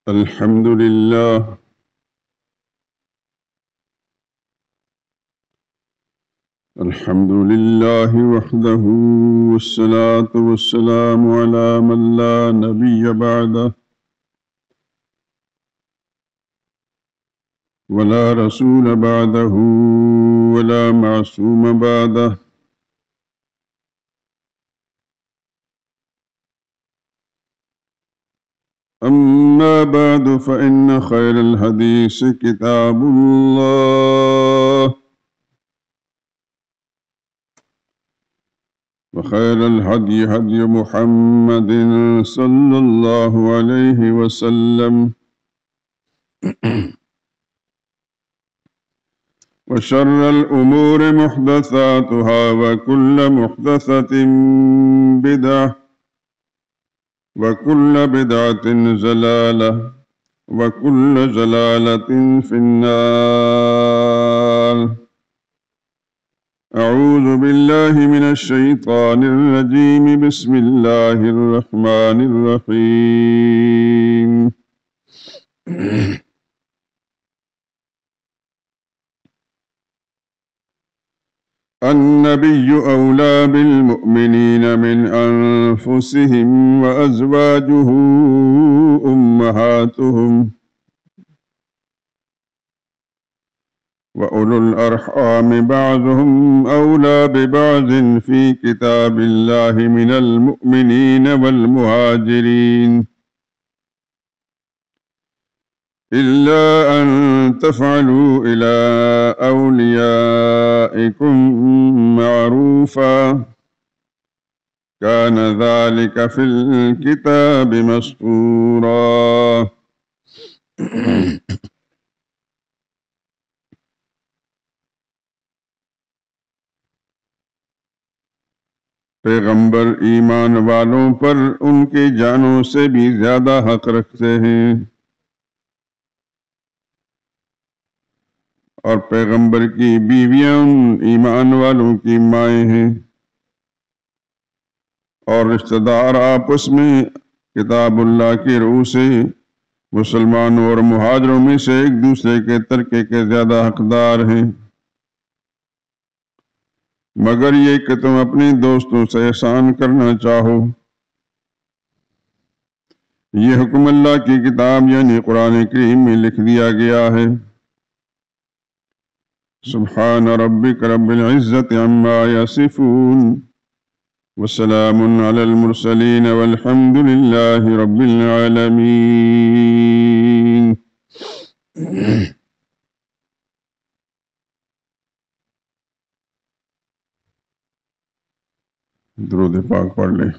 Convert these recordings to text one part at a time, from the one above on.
الحمد لله وحده، والصلاة والسلام على من لا نبي بعده ولا رسول بعده ولا معصوم بعده. أما بعد، فإن خير الحديث كتاب الله، وخير الهدي هدي محمد صلى الله عليه وسلم، وشر الأمور محدثاتها، وكل محدثة بدعة، وكل بدعة ضلالة، وكل ضلالة في النار. أعوذ بالله من الشيطان الرجيم. بسم الله الرحمن الرحيم. النبي أولى بالمؤمنين من أنفسهم، وأزواجه أمهاتهم، وأولو الأرحام بعضهم أولى ببعض في كتاب الله من المؤمنين والمهاجرين، إلا أن تفعلوا إلى أوليائكم معروفا، كان ذلك في الكتاب مسطورا. پیغمبر ایمان والوں پر ان کی جانوں سے بھی زیادہ حق رکھتے ہیں، اور پیغمبر کی بیویاں ان ایمان والوں کی مائیں ہیں، اور رشتہ دار آپس میں کتاب اللہ کی روح سے مسلمانوں اور مہاجروں میں سے ایک دوسرے کے ترکے کے زیادہ حقدار ہیں، مگر یہ کہ تم اپنے دوستوں سے احسان کرنا چاہو۔ یہ حکم اللہ کی کتاب یعنی قرآن کریم میں لکھ دیا گیا ہے۔ سبحان ربک رب العزت عما یصفون، وسلام علی المرسلین، والحمد للہ رب العالمین۔ درود پاک پڑھ لیں۔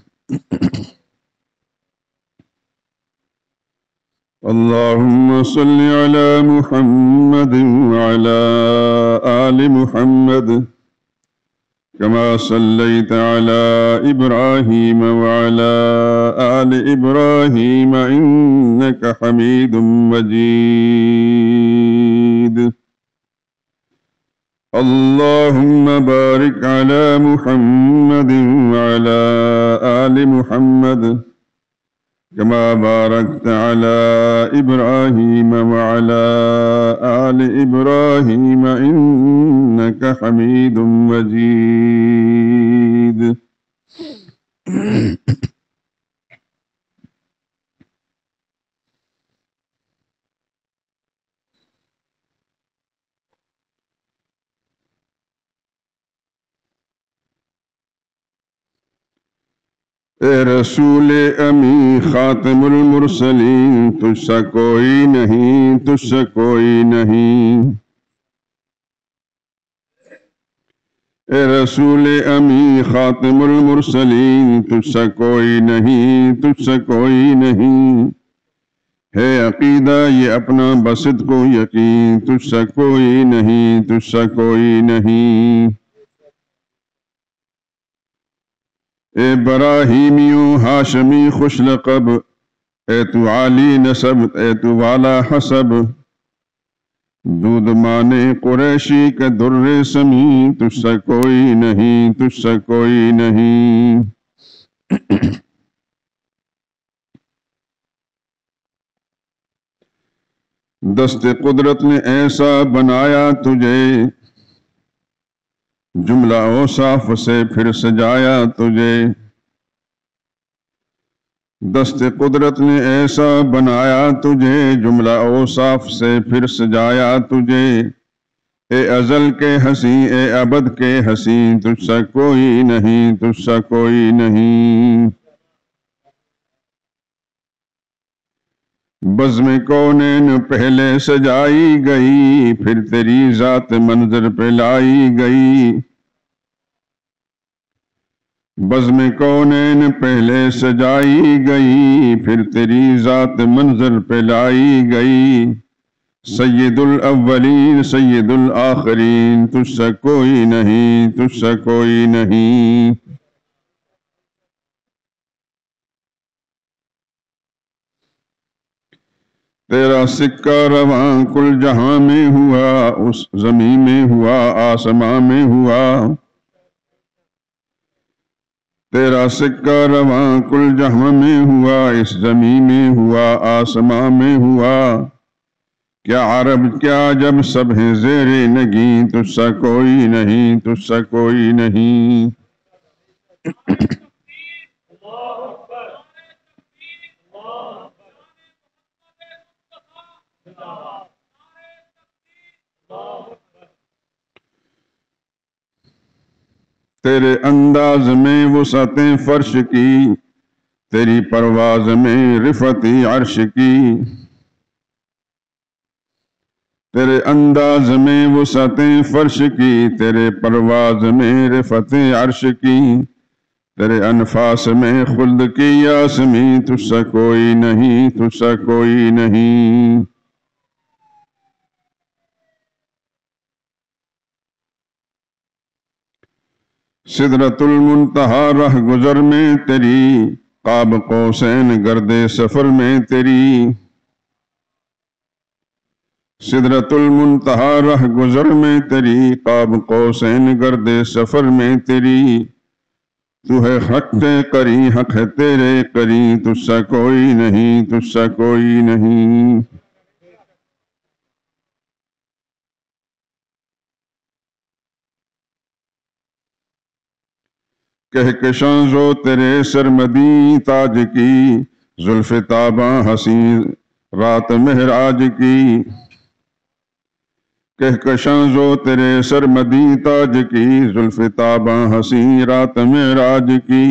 اللهم صل على محمد وعلى آل محمد، كما صليت على إبراهيم وعلى آل إبراهيم إنك حميد مجيد۔ اللهم بارك على محمد وعلى آل محمد، كما باركت على إبراهيم وعلى آل إبراهيم إنك حميد مجيد۔ اے رسول امی خاتم المرسلین، تجھ سا کوئی نہیں، تجھ سا کوئی نہیں۔ اے رسول امی خاتم المرسلین، تجھ سا کوئی نہیں، تجھ سا کوئی نہیں۔ ہے عقیدہ یہ اپنا بصدق و یقین، تجھ سا کوئی نہیں، تجھ سا کوئی نہیں۔ اے براہیمیوں ہاشمی خوش لقب، اے تو عالی نسب، اے تو والا حسب، دودھ مانے قریشی کا در سمی، تجھ سا کوئی نہیں، تجھ سا کوئی نہیں۔ دست قدرت نے ایسا بنایا تجھے، جملہ اوصاف سے پھر سجایا تجھے۔ دست قدرت نے ایسا بنایا تجھے، جملہ اوصاف سے پھر سجایا تجھے۔ اے ازل کے ہنسی، اے ابد کے ہنسی، تجھ سا کوئی نہیں، تجھ سا کوئی نہیں۔ بزم کونین پہلے سجائی گئی، پھر تیری ذات منظر پہ لائی گئی۔ بزم کونین پہلے سجائی گئی، پھر تیری ذات منظر پہ لائی گئی۔ سید الاولین سید الآخرین، تجھ سا کوئی نہیں، تجھ سا کوئی نہیں۔ تیرا سکہ رواں کل جہاں میں ہوا، اس زمین میں ہوا آسمان میں ہوا۔ تیرا سکہ رواں کل جہاں میں ہوا، اس زمین میں ہوا آسمان میں ہوا۔ کیا عرب کیا جب سب ہیں زیر نگیں، تجھ سا کوئی نہیں، تجھ سا کوئی نہیں۔ تیرے انداز میں وسعتیں فرش کی، تیری پرواز میں رفعتی عرش کی۔ تیرے انداز میں وسعتیں فرش کی، تیرے پرواز میں رفعت عرش کی۔ تیرے انفاس میں خلد کی یاسمی، تجھ سا کوئی نہیں، تجھ سا کوئی نہیں۔ سدرۃ المنتہا رہ گزر میں تیری، قاب قوسین گرد سفر میں تیری۔ سدرۃ المنتہا رہ گزر میں تیری، قاب قوسین گرد سفر میں تیری۔ تو ہے حق قری، حق ہے تیرے قری، تجھ سا کوئی نہیں، تجھ سا کوئی نہیں۔ کہکشاں زو تیرے سرمدی تاج کی، زلف تاباں حسین رات مہراج کی۔ کہکشاں زو تیرے سرمدی تاج کی، زلف تاباں حسین رات مہراج کی۔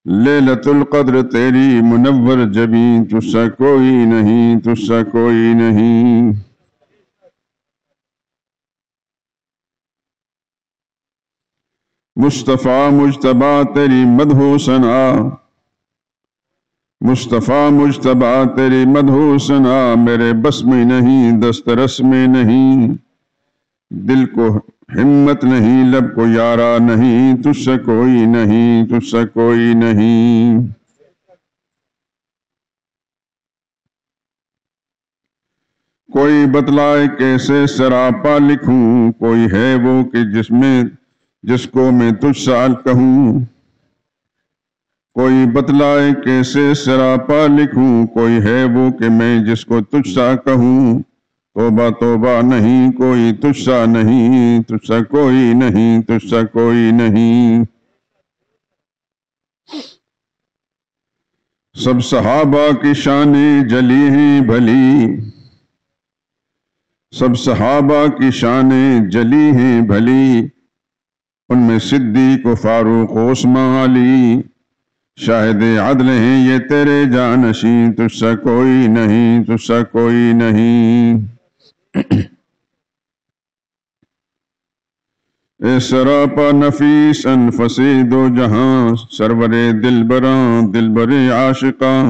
لیلۃ القدر تیری منور جبیں، تجھ سا کوئی نہیں، تجھ سا کوئی نہیں۔ مصطفیٰ مجتبیٰ تیری مدح و ثنا، مصطفیٰ مجتبیٰ تیری مدح و ثنا، میرے بس میں نہیں، دسترس میں نہیں۔ دل کو ہمت نہیں، لب کو یارا نہیں، تجھ سے کوئی نہیں، تجھ سے کوئی نہیں۔ کوئی بتلائے کیسے سراپا لکھوں، کوئی ہے وہ کہ جس کو میں تجھ سال کہوں۔ کوئی بتلائے کیسے سراپا لکھوں، کوئی ہے وہ کہ میں جس کو تجھ سا کہوں۔ توبہ توبہ نہیں کوئی تجھ سا نہیں، تجھ سا کوئی نہیں، تجھ سا کوئی نہیں۔ سب صحابہ کی شانیں جلی ہیں بھلی، سب صحابہ کی شانیں جلی ہیں بھلی۔ ان میں صدیق و فاروق و عثمان علی، شاہد عدل ہیں یہ تیرے جانشیں، تجھ سا کوئی نہیں، تجھ سا کوئی نہیں۔ اے سراپا نفیس انفس دو جہاں، سرور دلبراں دلبر عاشقاں۔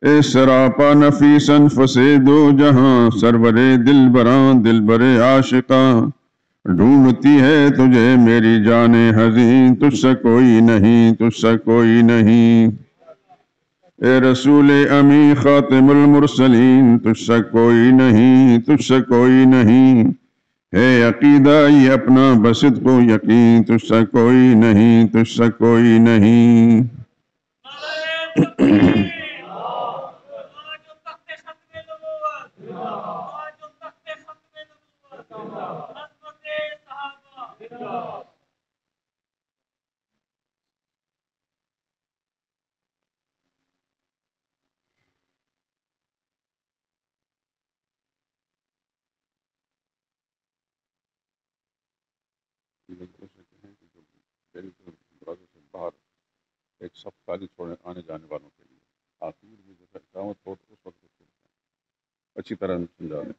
اے سراپا نفیس انفس دو جہاں، سرور دلبراں دلبر عاشقاں۔ ڈھونڈتی ہے تجھے میری جان حزین، تجھ سے کوئی نہیں، تجھ سے کوئی نہیں۔ اے رسول امی خاتم المرسلین، تجھ سے کوئی نہیں، تجھ سے کوئی نہیں۔ ہے عقیدہ یہ اپنا بصدق و یقین، تجھ سے کوئی نہیں، تجھ سے کوئی نہیں۔ کی لڑکیوں سے کہیں کہ جو میری طرف دروازے سے باہر ایک صف خالی چھوڑنے آنے جانے والوں کے لیے آخر میں جو ہے اقامت ہو تو اس وقت اس کو اچھی طرح سمجھا دیں۔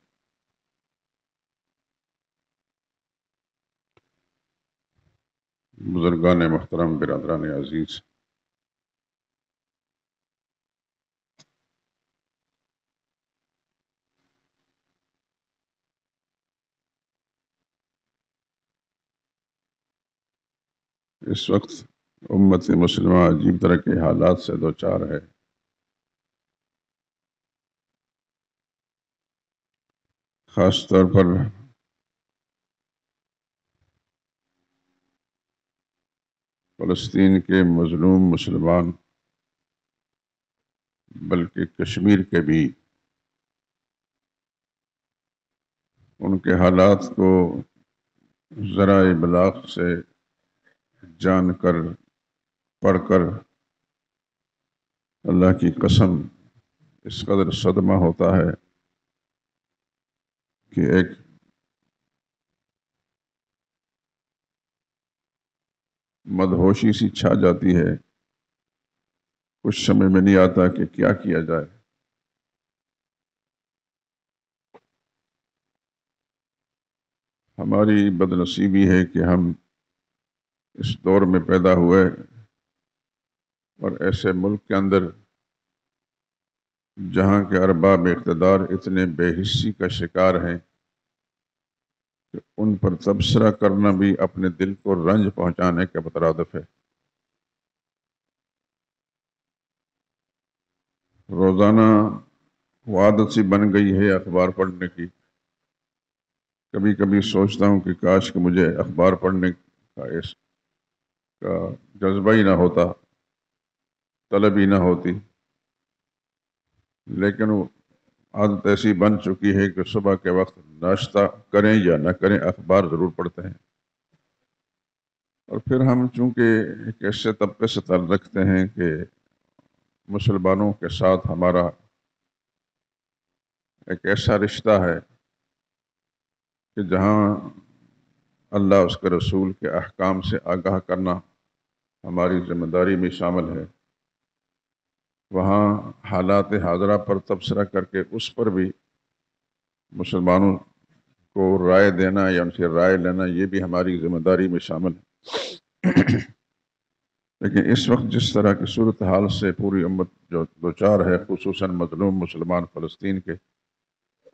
بزرگان محترم، برادران عزیز، اس وقت امت مسلمہ عجیب طرح کے حالات سے دوچار ہے۔ خاص طور پر فلسطین کے مظلوم مسلمان، بلکہ کشمیر کے بھی، ان کے حالات کو ذرائع ابلاغ سے جان کر، پڑھ کر، اللہ کی قسم اس قدر صدمہ ہوتا ہے کہ ایک مدہوشی سی چھا جاتی ہے، کچھ سمجھ میں نہیں آتا کہ کیا کیا جائے۔ ہماری بد نصیبی ہے کہ ہم اس دور میں پیدا ہوئے اور ایسے ملک کے اندر جہاں کے ارباب اقتدار اتنے بے حسی کا شکار ہیں کہ ان پر تبصرہ کرنا بھی اپنے دل کو رنج پہنچانے کے مترادف ہے۔ روزانہ وہ عادت سی بن گئی ہے اخبار پڑھنے کی۔ کبھی کبھی سوچتا ہوں کہ کاش کہ مجھے اخبار پڑھنے کا جذبہ ہی نہ ہوتا، طلب ہی نہ ہوتی، لیکن وہ عادت ایسی بن چکی ہے کہ صبح کے وقت ناشتہ کریں یا نہ کریں اخبار ضرور پڑھتے ہیں۔ اور پھر ہم چونکہ ایک ایسے طبقے سے تعلق رکھتے ہیں کہ مسلمانوں کے ساتھ ہمارا ایک ایسا رشتہ ہے کہ جہاں اللہ اس کے رسول کے احکام سے آگاہ کرنا ہماری ذمہ داری میں شامل ہے، وہاں حالات حاضرہ پر تبصرہ کر کے اس پر بھی مسلمانوں کو رائے دینا یا ان سے رائے لینا یہ بھی ہماری ذمہ داری میں شامل ہے۔ لیکن اس وقت جس طرح کی صورتحال سے پوری امت جو دوچار ہے، خصوصاً مظلوم مسلمان فلسطین کے،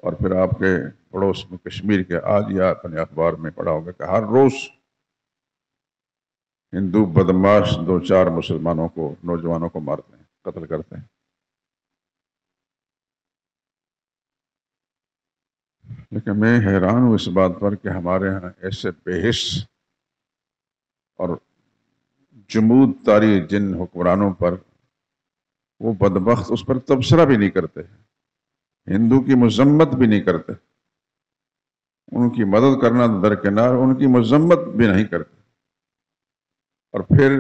اور پھر آپ کے پڑوس میں کشمیر کے، آج یا اپنے اخبار میں پڑھا ہوگا کہ ہر روز ہندو بدماش دو چار مسلمانوں کو، نوجوانوں کو مارتے ہیں، قتل کرتے ہیں۔ لیکن میں حیران ہوں اس بات پر کہ ہمارے ہاں ایسے بے حس اور جمود طاری جن حکمرانوں پر وہ بدبخت اس پر تبصرہ بھی نہیں کرتے، ہندو کی مذمت بھی نہیں کرتے، ان کی مدد کرنا درکنار، ان کی مذمت بھی نہیں کرتے، اور پھر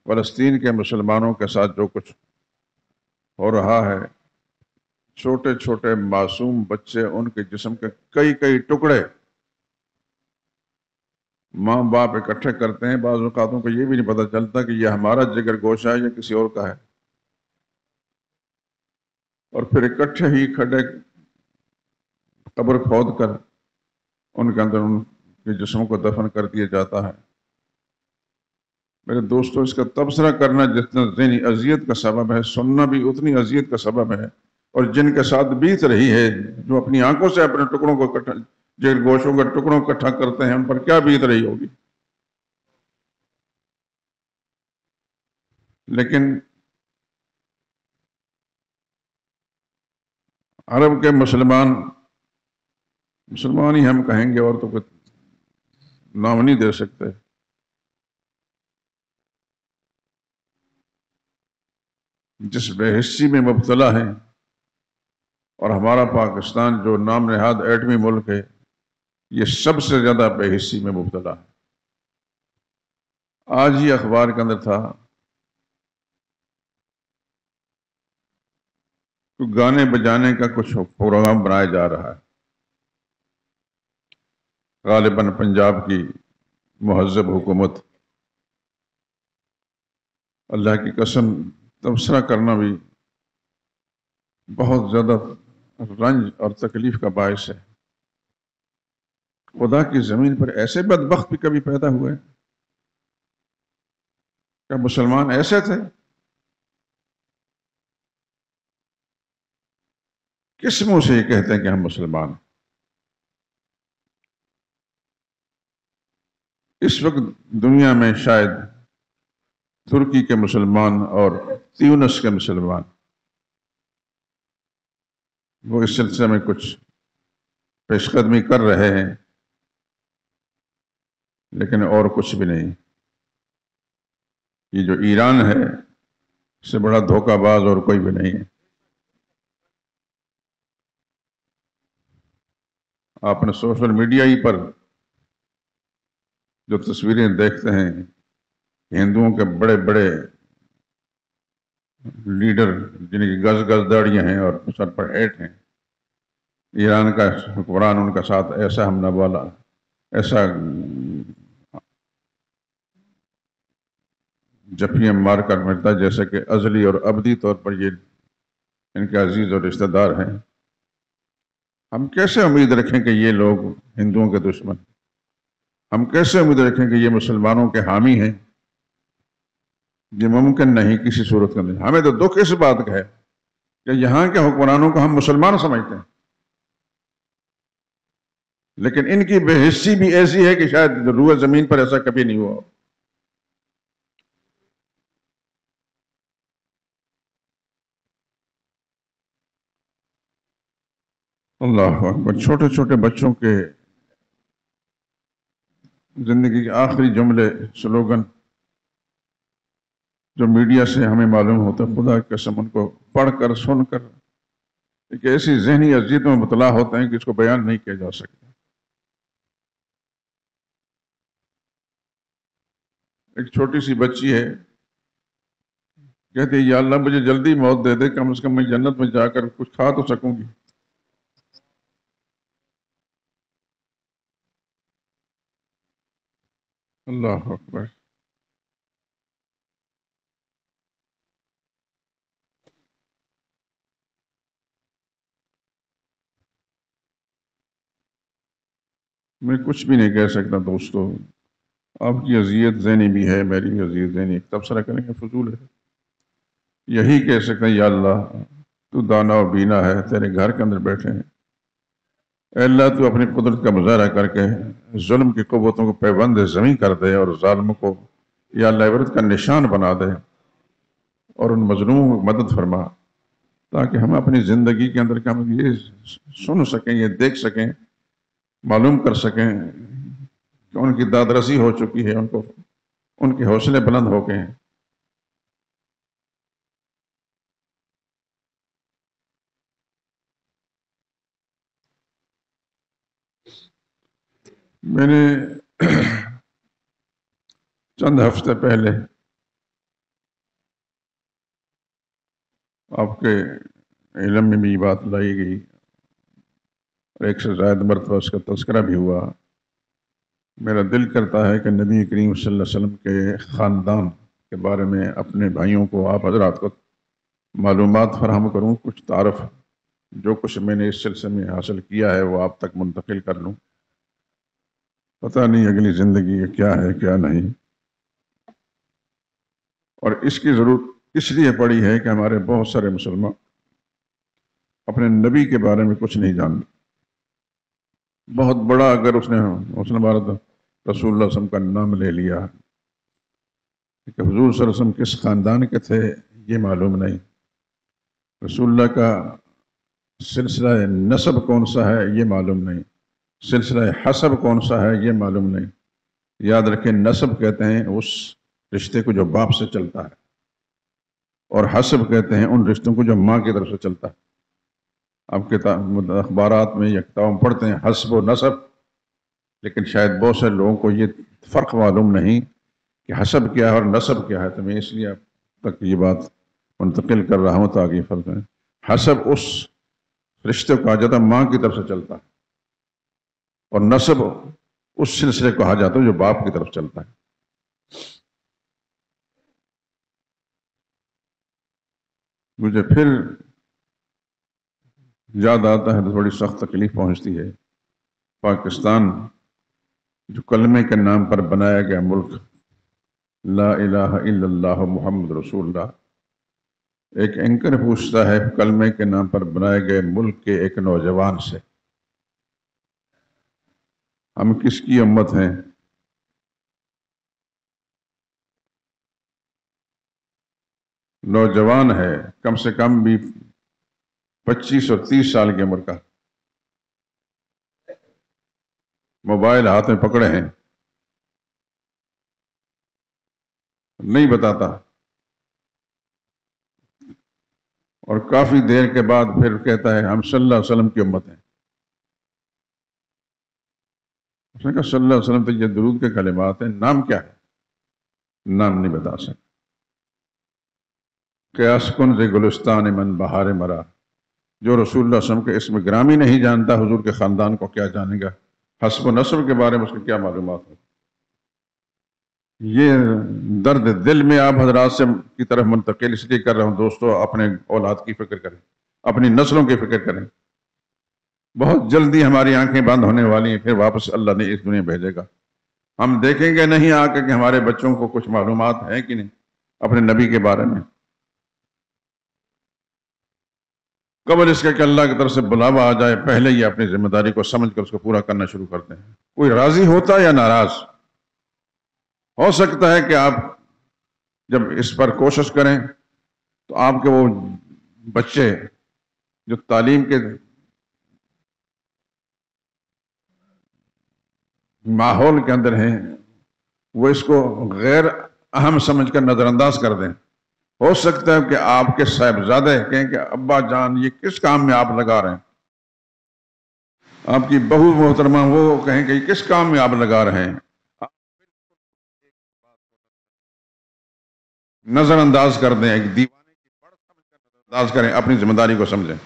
فلسطین کے مسلمانوں کے ساتھ جو کچھ ہو رہا ہے، چھوٹے چھوٹے معصوم بچے، ان کے جسم کے کئی کئی ٹکڑے ماں باپ اکٹھے کرتے ہیں، بعض اوقاتوں کو یہ بھی نہیں پتہ چلتا کہ یہ ہمارا جگر گوشہ ہے یا کسی اور کا ہے، اور پھر اکٹھے ہی کھڈے قبر کھود کر ان کے اندر ان کے جسموں کو دفن کر دیا جاتا ہے۔ میرے دوستوں، اس کا تبصرہ کرنا جتنا ذہنی اذیت کا سبب ہے، سننا بھی اتنی اذیت کا سبب ہے، اور جن کے ساتھ بیت رہی ہے، جو اپنی آنکھوں سے اپنے ٹکڑوں کو جگر گوشوں کے ٹکڑوں کو اکٹھا کرتے ہیں، ان پر کیا بیت رہی ہوگی۔ لیکن عرب کے مسلمان ہی ہم کہیں گے، اور تو کوئی نام نہیں دے سکتے، جس بے حسی میں مبتلا ہیں، اور ہمارا پاکستان جو نام نہاد ایٹمی ملک ہے، یہ سب سے زیادہ بے حسی میں مبتلا ہے۔ آج ہی اخبار کے اندر تھا کہ گانے بجانے کا کچھ پروگرام بنایا جا رہا ہے، غالباً پنجاب کی مہذب حکومت. اللہ کی قسم تبصرہ کرنا بھی بہت زیادہ رنج اور تکلیف کا باعث ہے. خدا کی زمین پر ایسے بدبخت بھی کبھی پیدا ہوئے؟ کیا مسلمان ایسے تھے؟ کس منہ سے یہ کہتے ہیں کہ ہم مسلمان ہیں؟ اس وقت دنیا میں شاید ترکی کے مسلمان اور تیونس کے مسلمان وہ اس سلسلے میں کچھ پیش قدمی کر رہے ہیں، لیکن اور کچھ بھی نہیں. یہ جو ایران ہے اس سے بڑا دھوکہ باز اور کوئی بھی نہیں ہے. آپ نے سوشل میڈیا ہی پر جو تصویریں دیکھتے ہیں، ہندوؤں کے بڑے بڑے لیڈر جن کی گز گز داڑیاں ہیں اور سر پر ہیٹ ہیں، ایران کا حکمران ان کا ساتھ ایسا حملہ والا، ایسا جفیاں مار کر مرتا جیسے کہ ازلی اور ابدی طور پر یہ ان کے عزیز اور رشتہ دار ہیں. ہم کیسے امید رکھیں کہ یہ لوگ ہندوؤں کے دشمن؟ ہم کیسے امید رکھیں کہ یہ مسلمانوں کے حامی ہیں؟ یہ ممکن نہیں کسی صورت کے اندر. ہمیں تو دکھ اس بات کا ہے کہ یہاں کے حکمرانوں کو ہم مسلمان سمجھتے ہیں، لیکن ان کی بے حسی بھی ایسی ہے کہ شاید روح زمین پر ایسا کبھی نہیں ہوا. اللہ اکبر. چھوٹے چھوٹے بچوں کے زندگی کے آخری جملے، سلوگن جو میڈیا سے ہمیں معلوم ہوتا ہے، خدا کی قسم ان کو پڑھ کر سن کر ایک ایسی ذہنی اذیت میں مبتلا ہوتے ہیں کہ اس کو بیان نہیں کیا جا سکتا. ایک چھوٹی سی بچی ہے، کہتی ہے یا اللہ مجھے جلدی موت دے دے، کم از کم میں جنت میں جا کر کچھ کھا تو سکوں گی. اللہ اکبر. میں کچھ بھی نہیں کہہ سکتا دوستو. آپ کی اذیت ذہنی بھی ہے، میری بھی اذیت ذہنی. تبصرہ کریں گے فضول ہے. یہی کہہ سکتے ہیں یا اللہ تو دانا و بینا ہے، تیرے گھر کے اندر بیٹھے ہیں. اے اللہ تو اپنی قدرت کا مظاہرہ کر کے ظلم کی قوتوں کو پیوند زمین کر دے اور ظالموں کو یا اللہ عبرت کا نشان بنا دے اور ان مظلوموں کو مدد فرما، تاکہ ہم اپنی زندگی کے اندر کہ ہم یہ سن سکیں، یہ دیکھ سکیں، معلوم کر سکیں کہ ان کی داد رسی ہو چکی ہے، ان کے حوصلے بلند ہو گئے ہیں. میں نے چند ہفتے پہلے آپ کے علم میں بھی بات لائی گئی اور ایک سے زائد مرتبہ اس کا تذکرہ بھی ہوا. میرا دل کرتا ہے کہ نبی کریم صلی اللہ علیہ وسلم کے خاندان کے بارے میں اپنے بھائیوں کو، آپ حضرات کو معلومات فراہم کروں، کچھ تعارف جو کچھ میں نے اس سلسلے میں حاصل کیا ہے وہ آپ تک منتقل کر لوں. پتہ نہیں اگلی زندگی کیا ہے کیا نہیں. اور اس کی ضرورت اس لیے پڑی ہے کہ ہمارے بہت سارے مسلمان اپنے نبی کے بارے میں کچھ نہیں جانتے. بہت بڑا اگر اس نے ہمارا رسول اللہ صلی اللہ علیہ وسلم کا نام لے لیا کہ حضور صلی اللہ علیہ وسلم کس خاندان کے تھے یہ معلوم نہیں، رسول اللہ کا سلسلہ نسب کون سا ہے یہ معلوم نہیں، سلسلہ حسب کون سا ہے یہ معلوم نہیں. یاد رکھیں نسب کہتے ہیں اس رشتے کو جو باپ سے چلتا ہے، اور حسب کہتے ہیں ان رشتوں کو جو ماں کی طرف سے چلتا ہے. آپ اخبارات میں یا کتابوں میں پڑھتے ہیں حسب و نسب، لیکن شاید بہت سے لوگوں کو یہ فرق معلوم نہیں کہ حسب کیا ہے اور نسب کیا ہے. تو میں اس لیے آپ تک یہ بات منتقل کر رہا ہوں تاکہ یہ فرق ہے. حسب اس رشتے کا جاتا ماں کی طرف سے چلتا ہے، اور نسب اس سلسلے کو کہا جاتا ہے جو باپ کی طرف چلتا ہے۔ مجھے پھر یاد آتا ہے تو تھوڑی سخت تکلیف پہنچتی ہے، پاکستان جو کلمے کے نام پر بنایا گیا ملک، لا الہ الا اللہ محمد رسول اللہ، ایک اینکر پوچھتا ہے کلمے کے نام پر بنائے گئے ملک کے ایک نوجوان سے، ہم کس کی امت ہیں؟ نوجوان ہے، کم سے کم بھی 25 اور 30 سال کی عمر کا، موبائل ہاتھ میں پکڑے ہیں، نہیں بتاتا، اور کافی دیر کے بعد پھر کہتا ہے ہم صلی اللہ علیہ وسلم کی امت ہیں۔ اس نے کہا صلی اللہ علیہ وسلم تو یہ درود کے کلمات ہیں، نام کیا ہے؟ نام نہیں بتا سکتا۔ قیاس کن ز گلستان من بہار مرا، جو رسول اللہ صلی اللہ علیہ وسلم کے اسم گرامی نہیں جانتا، حضور کے خاندان کو کیا جانے گا، حسب و نسب کے بارے میں اس کی کیا معلومات ہو۔ یہ درد دل میں آپ حضرات سے کی طرف منتقل اس لیے کر رہا ہوں دوستو، اپنے اولاد کی فکر کریں، اپنی نسلوں کی فکر کریں۔ بہت جلدی ہماری آنکھیں بند ہونے والی ہیں، پھر واپس اللہ نے اس دنیا بھیجے گا، ہم دیکھیں گے نہیں آ کے کہ ہمارے بچوں کو کچھ معلومات ہیں کہ نہیں اپنے نبی کے بارے میں۔ قبل اس کے کہ اللہ کی طرف سے بلاوا آ جائے، پہلے ہی اپنی ذمہ داری کو سمجھ کر اس کو پورا کرنا شروع کرتے ہیں۔ کوئی راضی ہوتا یا ناراض؟ ہو سکتا ہے کہ آپ جب اس پر کوشش کریں تو آپ کے وہ بچے جو تعلیم کے ماحول کے اندر ہیں وہ اس کو غیر اہم سمجھ کر نظر انداز کر دیں۔ ہو سکتا ہے کہ آپ کے صاحبزادے کہیں کہ ابا جان یہ کس کام میں آپ لگا رہے ہیں، آپ کی بہو محترمہ وہ کہیں کہ یہ کس کام میں آپ لگا رہے ہیں، نظر انداز کر دیں، ایک دیوانے کی بڑھ سمجھ کر نظر انداز کریں، اپنی ذمہ داری کو سمجھیں۔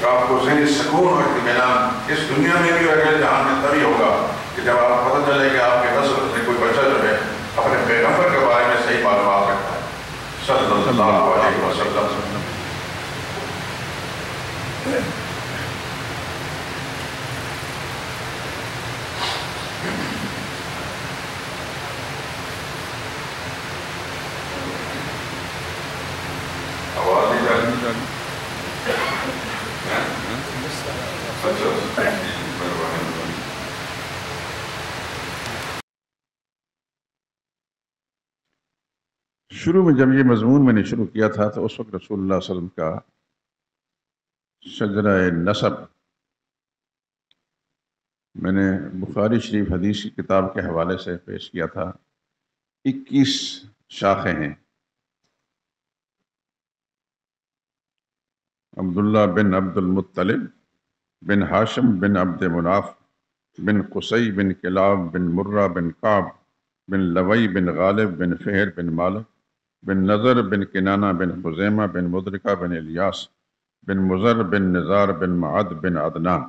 آپ کو ذہنی سکون اور اطمینان اس دنیا میں بھی اگلے جہان میں تبھی ہوگا کہ جب آپ کو پتہ چلے کہ آپ کے نسل سے کوئی بچہ جو ہے اپنے پیغمبر کے بارے میں صحیح معلومات رکھتا ہے صلی اللہ علیہ وسلم۔ آواز نہیں جا رہی؟ شروع میں جب یہ مضمون میں نے شروع کیا تھا تو اس وقت رسول اللہ صلی اللہ علیہ وسلم کا شجرہ نسب میں نے بخاری شریف حدیث کی کتاب کے حوالے سے پیش کیا تھا۔ 21 شاخیں ہیں۔ عبداللہ بن عبد المطلب بن ہاشم بن عبد مناف بن قصی بن کلاب بن مرہ بن کعب بن لوی بن غالب بن فہر بن مالک بن نظر بن کنانہ بن خزیمہ بن مدرکہ بن الیاس بن مزر بن نزار بن معد بن عدنان۔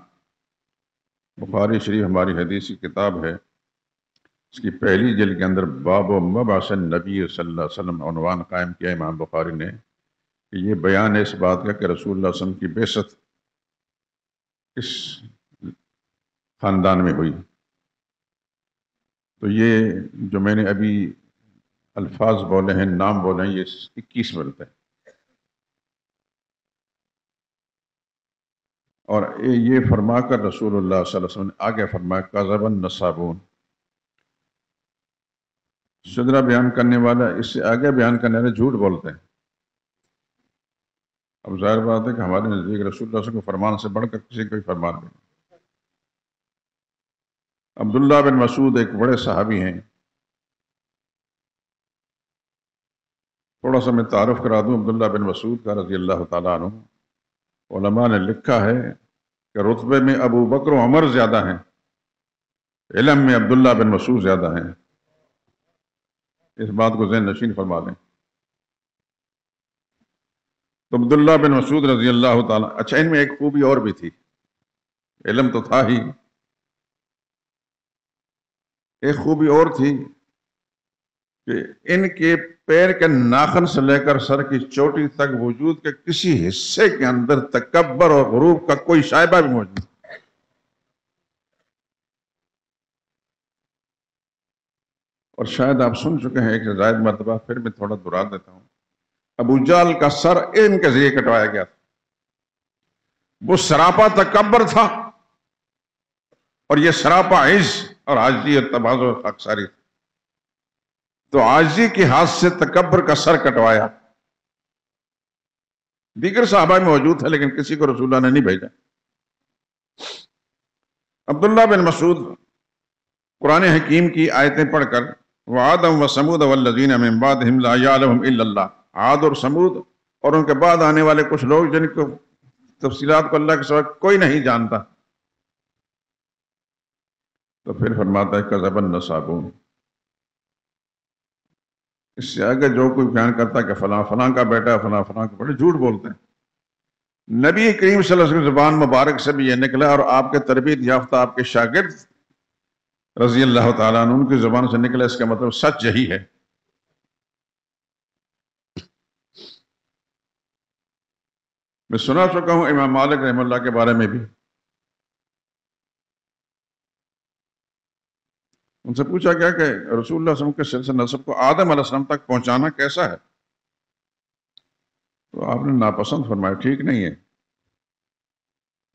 بخاری شریف ہماری حدیث کی کتاب ہے، اس کی پہلی جلد کے اندر باب مبعث النبی صلی اللہ علیہ وسلم عنوان قائم کیا امام بخاری نے کہ یہ بیان ہے اس بات کا کہ رسول اللہ صلی اللہ علیہ وسلم کی بعثت کس خاندان میں ہوئی۔ تو یہ جو میں نے ابھی الفاظ بولے ہیں، نام بولے ہیں، یہ 21 ملتے ہیں، اور یہ فرما کر رسول اللہ صلی اللہ علیہ وسلم نے آگے فرمایا کذب النصابون۔ شجرہ بیان کرنے والا اس سے آگے بیان کرنے والے جھوٹ بولتے ہیں۔ اب ظاہر بات ہے کہ ہمارے نزدیک رسول اللہ صلی اللہ علیہ وسلم کے فرمان سے بڑھ کر کسی کا کوئی فرمان نہیں۔ عبداللہ بن مسعود ایک بڑے صحابی ہیں، تھوڑا سا میں تعارف کرا دوں عبداللہ بن مسعود کا رضی اللہ تعالیٰ عنہ۔ علماء نے لکھا ہے کہ رتبے میں ابو بکر و عمر زیادہ ہیں، علم میں عبداللہ بن مسعود زیادہ ہیں، اس بات کو ذہن نشین فرما لیں۔ تو عبداللہ بن مسعود رضی اللہ تعالیٰ، اچھا ان میں ایک خوبی اور بھی تھی، علم تو تھا ہی. ایک خوبی اور تھی کہ ان کے پیر کے ناخن سے لے کر سر کی چوٹی تک وجود کے کسی حصے کے اندر تکبر اور غرور کا کوئی شائبہ بھی موجود نہیں. اور شاید آپ سن چکے ہیں ایک سے زائد مرتبہ، پھر میں تھوڑا دہرا دیتا ہوں. ابو جہل کا سر ان کے ذریعے کٹوایا گیا تھا. وہ سراپا تکبر تھا، اور یہ سراپا عز اور عاجزی اور تواضع اور خاکساری تھا. تو عاجزی کے ہاتھ سے تکبر کا سر کٹوایا. دیگر صحابہ میں موجود تھا لیکن کسی کو رسول اللہ نے نہیں بھیجا. عبداللہ بن مسعود قرآن حکیم کی آیتیں پڑھ کر وَعَادًا وَثَمُودَ وَالَّذِينَ مِن بَعْدِهِمْ لَا يَعْلَمُهُمْ إِلَّا اللَّهُ، عاد اور سمود اور ان کے بعد آنے والے کچھ لوگ جن کو تفصیلات کو اللہ کے سوا کوئی نہیں جانتا. تو پھر فرماتا ہے کذب النصابون. اس سے آگے جو کوئی بیان کرتا ہے کہ فلاں فلاں کا بیٹا فلاں فلاں کا بیٹا، جھوٹ بولتے ہیں. نبی کریم صلی اللہ علیہ وسلم زبان مبارک سے بھی یہ نکلا، اور آپ کے تربیت یافتہ آپ کے شاگرد رضی اللہ تعالیٰ عنہ ان کی زبان سے نکلا. اس کا مطلب سچ یہی ہے. میں سنا چکا ہوں امام مالک رحمہ اللہ کے بارے میں بھی. ان سے پوچھا گیا کہ رسول اللہ صلی اللہ علیہ وسلم کے سلسلہ نسب کو آدم علیہ السلام تک پہنچانا کیسا ہے؟ تو آپ نے ناپسند فرمایا، ٹھیک نہیں ہے.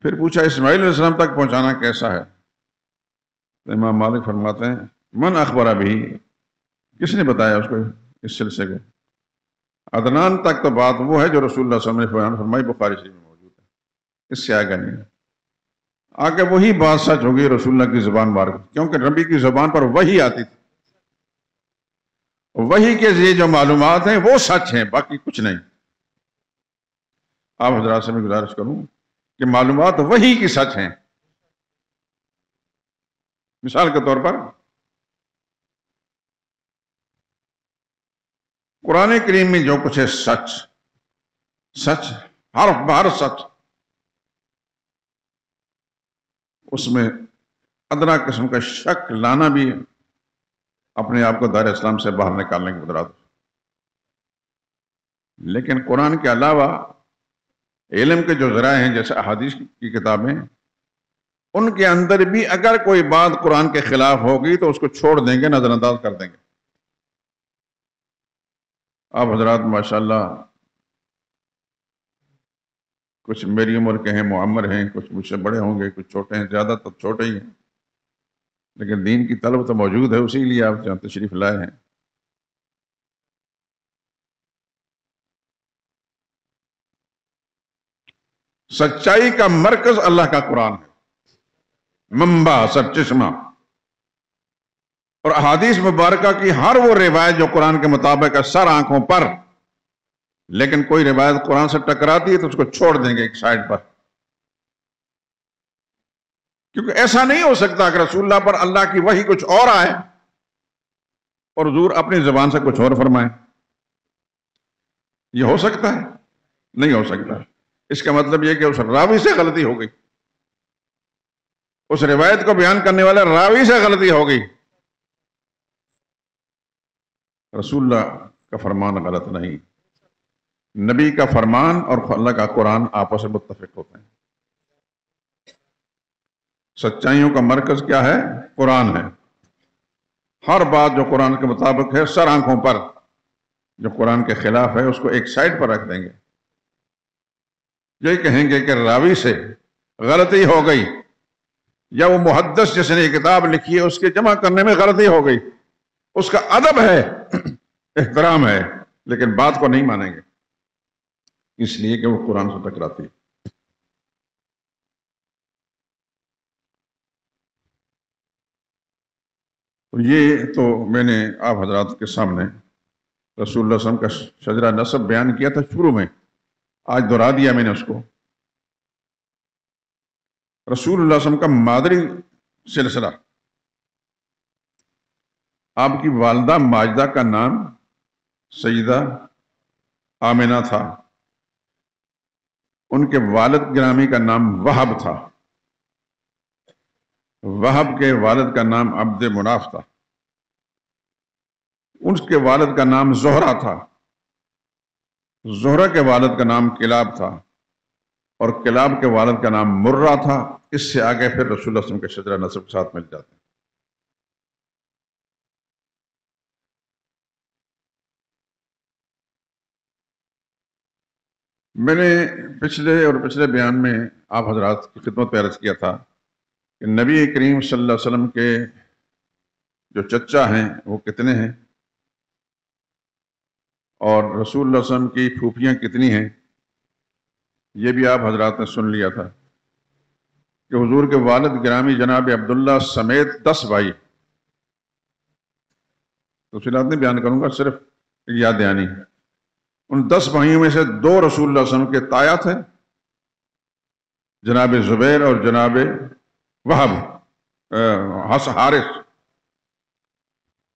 پھر پوچھا اسماعیل علیہ السلام تک پہنچانا کیسا ہے؟ تو امام مالک فرماتے ہیں من اخبر بھی، کس نے بتایا اس کو اس سلسلے کو؟ عدنان تک تو بات وہ ہے جو رسول اللہ صلی اللہ علیہ وسلم نے بیان فرمائی، بخاری شریف میں موجود ہے. اس سے آگے نہیں. آگے وہی بات سچ ہوگی رسول اللہ کی زبان مبارک، کیونکہ نبی کی زبان پر وہی آتی تھی. وہی کے ذریعے جو معلومات ہیں وہ سچ ہیں، باقی کچھ نہیں. آپ حضرات سے میں گزارش کروں کہ معلومات وہی کی سچ ہیں. مثال کے طور پر قرآن کریم میں جو کچھ ہے سچ، سچ حرف بہر سچ، اس میں ادنا قسم کا شک لانا بھی اپنے آپ کو دائرہ اسلام سے باہر نکالنے کی قدرت. لیکن قرآن کے علاوہ علم کے جو ذرائع ہیں جیسے احادیث کی کتابیں، ان کے اندر بھی اگر کوئی بات قرآن کے خلاف ہوگی تو اس کو چھوڑ دیں گے، نظر انداز کر دیں گے. آپ حضرات ماشاءاللہ کچھ میری عمر کے ہیں، معمر ہیں، کچھ مجھ سے بڑے ہوں گے، کچھ چھوٹے ہیں، زیادہ تو چھوٹے ہی ہیں، لیکن دین کی طلب تو موجود ہے، اسی لیے آپ جہاں تشریف لائے ہیں. سچائی کا مرکز اللہ کا قرآن ہے، منبع، سر چشمہ. اور احادیث مبارکہ کی ہر وہ روایت جو قرآن کے مطابق ہے سر آنکھوں پر، لیکن کوئی روایت قرآن سے ٹکراتی ہے تو اس کو چھوڑ دیں گے ایک سائڈ پر. کیونکہ ایسا نہیں ہو سکتا کہ رسول اللہ پر اللہ کی وحی کچھ اور آئے اور حضور اپنی زبان سے کچھ اور فرمائیں. یہ ہو سکتا ہے؟ نہیں ہو سکتا. اس کا مطلب یہ کہ اس راوی سے غلطی ہو گئی، اس روایت کو بیان کرنے والے راوی سے غلطی ہو گئی. رسول اللہ کا فرمان غلط نہیں. نبی کا فرمان اور اللہ کا قرآن آپس میں متفق ہوتے ہیں. سچائیوں کا مرکز کیا ہے؟ قرآن ہے. ہر بات جو قرآن کے مطابق ہے سر آنکھوں پر، جو قرآن کے خلاف ہے اس کو ایک سائڈ پر رکھ دیں گے. یہ کہیں گے کہ راوی سے غلطی ہو گئی، یا وہ محدث جس نے یہ کتاب لکھی ہے اس کے جمع کرنے میں غلطی ہو گئی. اس کا ادب ہے، احترام ہے، لیکن بات کو نہیں مانیں گے اس لیے کہ وہ قرآن سے ٹکراتی. یہ تو میں نے آپ حضرات کے سامنے رسول اللہ صلی اللہ علیہ وسلم کا شجرہ نسب بیان کیا تھا شروع میں، آج دہرا دیا میں نے اس کو. رسول اللہ صلی اللہ علیہ وسلم کا مادری سلسلہ، آپ کی والدہ ماجدہ کا نام سیدہ آمنہ تھا، ان کے والد گرامی کا نام وہب تھا. وہب کے والد کا نام عبد مناف تھا، اس کے والد کا نام زہرہ تھا، زہرہ کے والد کا نام کلاب تھا، اور کلاب کے والد کا نام مرہ تھا۔ اس سے آگے پھر رسول اللہ صلی اللہ علیہ وسلم کے شجرہ نسب کے ساتھ مل جاتے ہیں۔ میں نے پچھلے بیان میں آپ حضرات کی خدمت میں عرض کیا تھا کہ نبی کریم صلی اللہ علیہ وسلم کے جو چچا ہیں وہ کتنے ہیں، اور رسول اللہ صلی اللہ علیہ وسلم کی پھوپھیاں کتنی ہیں، یہ بھی آپ حضرات نے سن لیا تھا کہ حضور کے والد گرامی جناب عبداللہ سمیت 10 بھائی، تفصیلات نہیں بیان کروں گا، صرف یاد دہانی۔ ان 10 بھائیوں میں سے 2 رسول اللہ صلی اللہ علیہ وسلم کے تایا تھے، جناب زبیر اور جناب وہب حارث،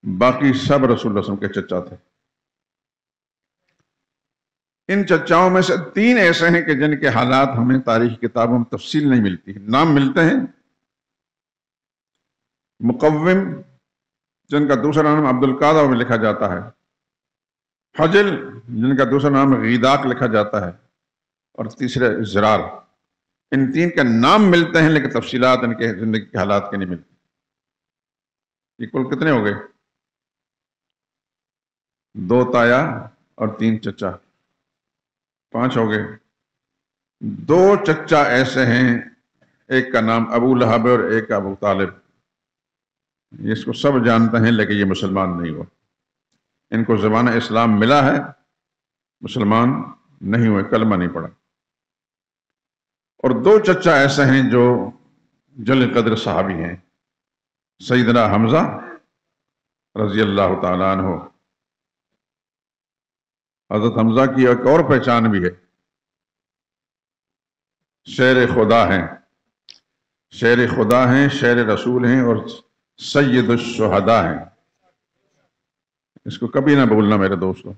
باقی سب رسول اللہ صلی اللہ علیہ وسلم کے چچا تھے۔ ان چچاؤں میں سے 3 ایسے ہیں کہ جن کے حالات ہمیں تاریخ کتابوں میں تفصیل نہیں ملتی، نام ملتے ہیں۔ مقوم، جن کا دوسرا نام عبد القادر میں لکھا جاتا ہے، حجل، جن کا دوسرا نام غیداق لکھا جاتا ہے، اور تیسرے زرار۔ ان 3 کے نام ملتے ہیں لیکن تفصیلات ان کے زندگی کے حالات کے نہیں ملتی۔ یہ کل کتنے ہو گئے؟ 2 تایا اور 3 چچا، 5 ہو گئے۔ 2 چچا ایسے ہیں، ایک کا نام ابو لہب اور ایک ابو طالب، اس کو سب جانتے ہیں لیکن یہ مسلمان نہیں ہوا۔ ان کو زبان اسلام ملا ہے، مسلمان نہیں ہوئے، کلمہ نہیں پڑھا۔ اور 2 چچا ایسے ہیں جو جل قدر صحابی ہیں، سیدنا حمزہ رضی اللہ تعالیٰ عنہ۔ حضرت حمزہ کی ایک اور پہچان بھی ہے، شیر خدا ہیں، شیر خدا ہیں، شیر رسول ہیں، اور سید الشہداء ہیں۔ اس کو کبھی نہ بھولنا میرے دوستوں۔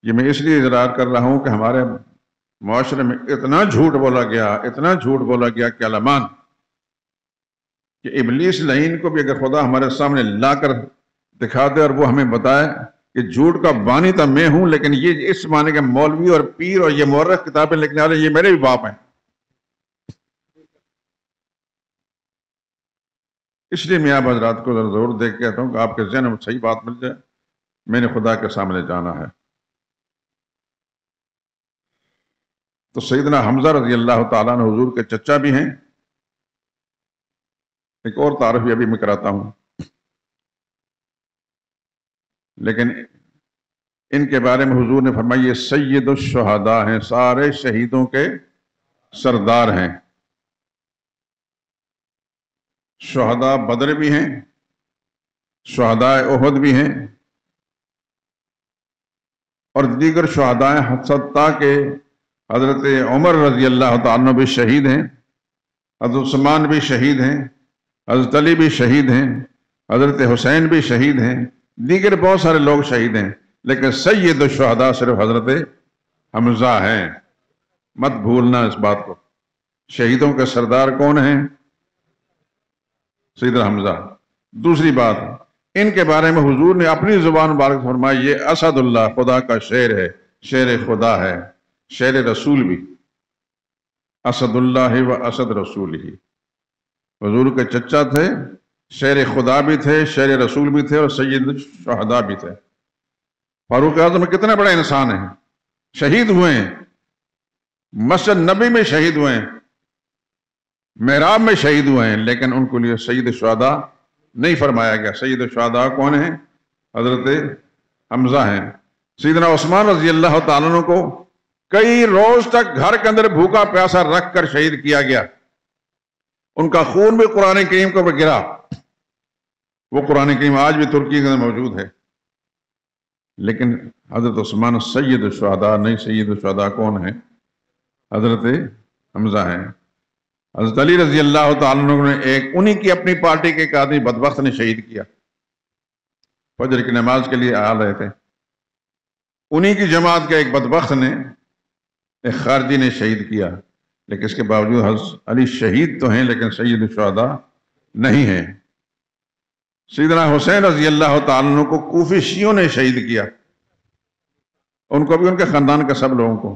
یہ میں اس لیے اظہار کر رہا ہوں کہ ہمارے معاشرے میں اتنا جھوٹ بولا گیا کہ علمان کہ ابلیس لعین کو بھی اگر خدا ہمارے سامنے لا کر دکھا دے اور وہ ہمیں بتائے کہ جھوٹ کا بانی تو میں ہوں، لیکن یہ اس معنی کے مولوی اور پیر اور یہ مورخ کتابیں لکھنے والے یہ میرے بھی باپ ہیں، اس لیے میں آپ حضرات کو ضرور دیکھ کے کہتا ہوں کہ آپ کے ذہن میں صحیح بات مل جائے، میں نے خدا کے سامنے جانا ہے۔ تو سیدنا حمزہ رضی اللہ تعالیٰ عنہ حضور کے چچا بھی ہیں۔ ایک اور تعارف ابھی میں کراتا ہوں، لیکن ان کے بارے میں حضور نے فرمایا یہ سید الشہداء ہیں، سارے شہیدوں کے سردار ہیں۔ شہداء بدر بھی ہیں، شہداء احد بھی ہیں، اور دیگر شہداء حتیٰ کہ حضرت عمر رضی اللہ تعالیٰ عنہ بھی شہید ہیں، حضرت عثمان بھی شہید ہیں، حضرت علی بھی شہید ہیں، حضرت حسین بھی شہید ہیں، دیگر بہت سارے لوگ شہید ہیں، لیکن سید الشہداء صرف حضرت حمزہ ہیں۔ مت بھولنا اس بات کو، شہیدوں کے سردار کون ہیں؟ سیدنا حمزہ۔ دوسری بات، ان کے بارے میں حضور نے اپنی زبان مبارک فرمایا یہ اسد اللہ، خدا کا شیر ہے، شیر خدا ہے، شیر رسول بھی، اسد اللہ و اسد رسول ہی۔ حضور کے چچا تھے، شیر خدا بھی تھے، شیر رسول بھی تھے، اور سید الشہداء بھی تھے۔ فاروق اعظم کتنے بڑے انسان ہیں، شہید ہوئے ہیں، مسجد نبی میں شہید ہوئے ہیں، محراب میں شہید ہوئے ہیں، لیکن ان کو لیے سید الشہداء نہیں فرمایا گیا۔ سید الشہداء کون ہیں؟ حضرت حمزہ ہیں۔ سیدنا عثمان رضی اللہ تعالیٰ عنہ کو کئی روز تک گھر کے اندر بھوکا پیاسا رکھ کر شہید کیا گیا، ان کا خون بھی قرآن کریم کو گرا۔ وہ قرآن کریم آج بھی ترکی کے اندر موجود ہے، لیکن حضرت عثمان سید الشہداء نہیں۔ سید الشہداء کون ہیں؟ حضرت حمزہ ہیں۔ حضرت علی رضی اللہ تعالیٰ عنہ نے انہی کی اپنی پارٹی کے ایک آدمی بدبخت نے شہید کیا، فجر کی نماز کے لیے آ رہے تھے، انہی کی جماعت کے ایک بدبخت نے، ایک خارجی نے شہید کیا، لیکن اس کے باوجود حضرت علی شہید تو ہیں لیکن سید الشہداء نہیں ہیں۔ سیدنا حسین رضی اللہ تعالیٰ عنہ کو کوفی شیعوں نے شہید کیا، ان کو بھی ان کے خاندان کے سب لوگوں کو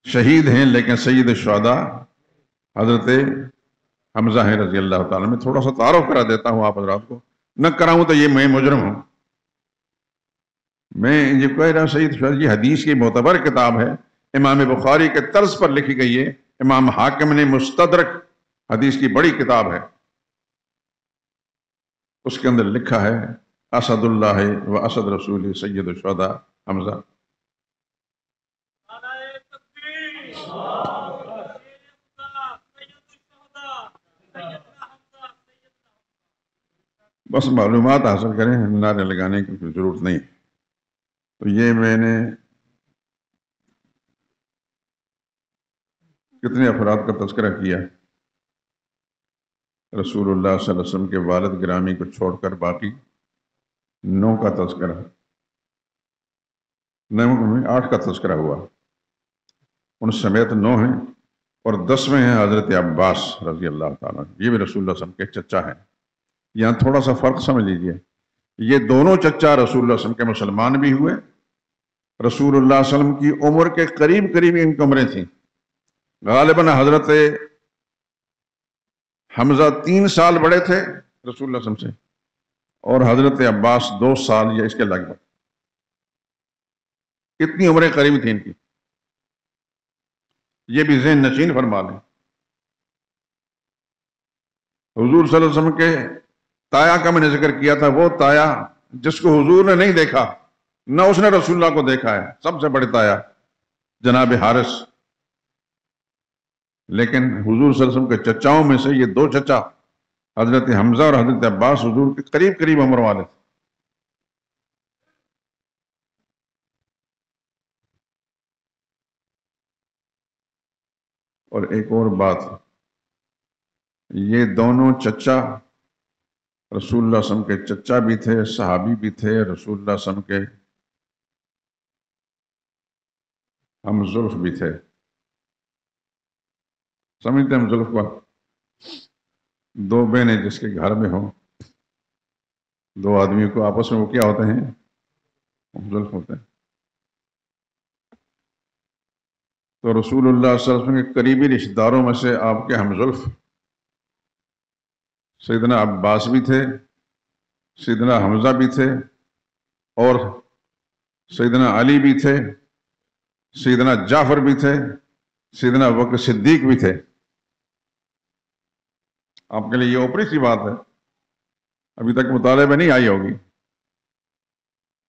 شہید ہیں، لیکن سید الشہداء حضرت حمزہ ہیں رضی اللہ تعالیٰ۔ میں تھوڑا سا تعارف کرا دیتا ہوں آپ حضرات کو، نہ کراؤں تو یہ میں مجرم ہوں۔ میں یہ کہہ رہا ہوں سید الشہداء یہ حدیث کی معتبر کتاب ہے، امام بخاری کے طرز پر لکھی گئی ہے، امام حاکم نے مستدرک حدیث کی بڑی کتاب ہے، اس کے اندر لکھا ہے اسد اللہ و اسد رسول سید الشہداء حمزہ۔ بس معلومات حاصل کریں، نعرے لگانے کی کوئی ضرورت نہیں۔ تو یہ میں نے کتنے افراد کا تذکرہ کیا، رسول اللہ صلی اللہ علیہ وسلم کے والد گرامی کو چھوڑ کر باقی 9 کا تذکرہ، 9 میں 8 کا تذکرہ ہوا، ان سمیت 9 ہیں، اور 10ویں ہیں حضرت عباس رضی اللہ تعالیٰ، یہ بھی رسول اللہ صلی اللہ علیہ وسلم کے چچا ہیں۔ یہاں تھوڑا سا فرق سمجھ لیجئے، یہ دونوں چچا رسول اللہ صلی اللہ علیہ وسلم کے مسلمان بھی ہوئے، رسول اللہ صلی اللہ علیہ وسلم کی عمر کے قریب قریب ان کی عمریں تھیں۔ غالباً حضرت حمزہ 3 سال بڑے تھے رسول اللہ صلی اللہ علیہ وسلم سے، اور حضرت عباس 2 سال یا اس کے لگ بھگ، کتنی عمریں قریب تھیں ان کی، یہ بھی ذہن نشین فرما لیں۔ حضور صلی اللہ علیہ وسلم کے تایا کا میں نے ذکر کیا تھا، وہ تایا جس کو حضور نے نہیں دیکھا، نہ اس نے رسول اللہ کو دیکھا ہے، سب سے بڑے تایا جناب حارث، لیکن حضور صلی اللہ علیہ وسلم کے چچاؤں میں سے یہ 2 چچا حضرت حمزہ اور حضرت عباس حضور کے قریب قریب عمر والے تھے۔ اور ایک اور بات، یہ دونوں چچا رسول اللہ صلی اللہ علیہ وسلم کے چچا بھی تھے، صحابی بھی تھے، رسول اللہ صلی اللہ علیہ وسلم کے ہم زلف بھی تھے۔ سمجھتے ہیں ہم زلف کو؟ 2 بہنیں جس کے گھر میں ہوں، 2 آدمیوں کو آپس میں وہ کیا ہوتے ہیں؟ ہم زلف ہوتے ہیں۔ تو رسول اللہ صلی اللہ علیہ وسلم کے قریبی رشتہ داروں میں سے آپ کے ہم زلف سیدنا عباس بھی تھے، سیدنا حمزہ بھی تھے، اور سیدنا علی بھی تھے، سیدنا جعفر بھی تھے، سیدنا ابوبکر صدیق بھی تھے۔ آپ کے لیے یہ اوپری سی بات ہے، ابھی تک مطالعے میں نہیں آئی ہوگی۔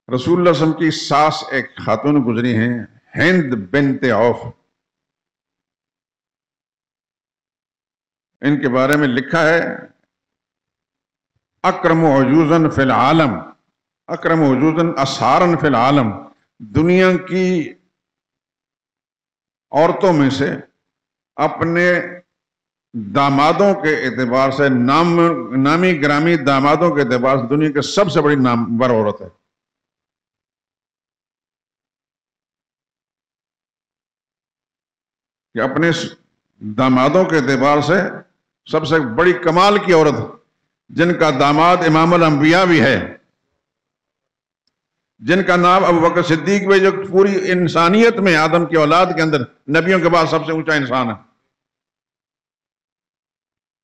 رسول اللہ صلی اللہ علیہ وسلم کی ساس ایک خاتون گزری ہیں، ہند بنت عوف، ان کے بارے میں لکھا ہے اکرم عجوزن فی العالم، اکرم عجوزن اسہارن فی العالم، دنیا کی عورتوں میں سے اپنے دامادوں کے اعتبار سے، نامی گرامی دامادوں کے اعتبار سے دنیا کے سب سے بڑی نامور عورت ہے۔ کہ اپنے دامادوں کے اعتبار سے سب سے بڑی کمال کی عورت، جن کا داماد امام الانبیاء بھی ہے، جن کا نام ابوبکر صدیق بھی، جو پوری انسانیت میں آدم کی اولاد کے اندر نبیوں کے بعد سب سے اونچا انسان ہے،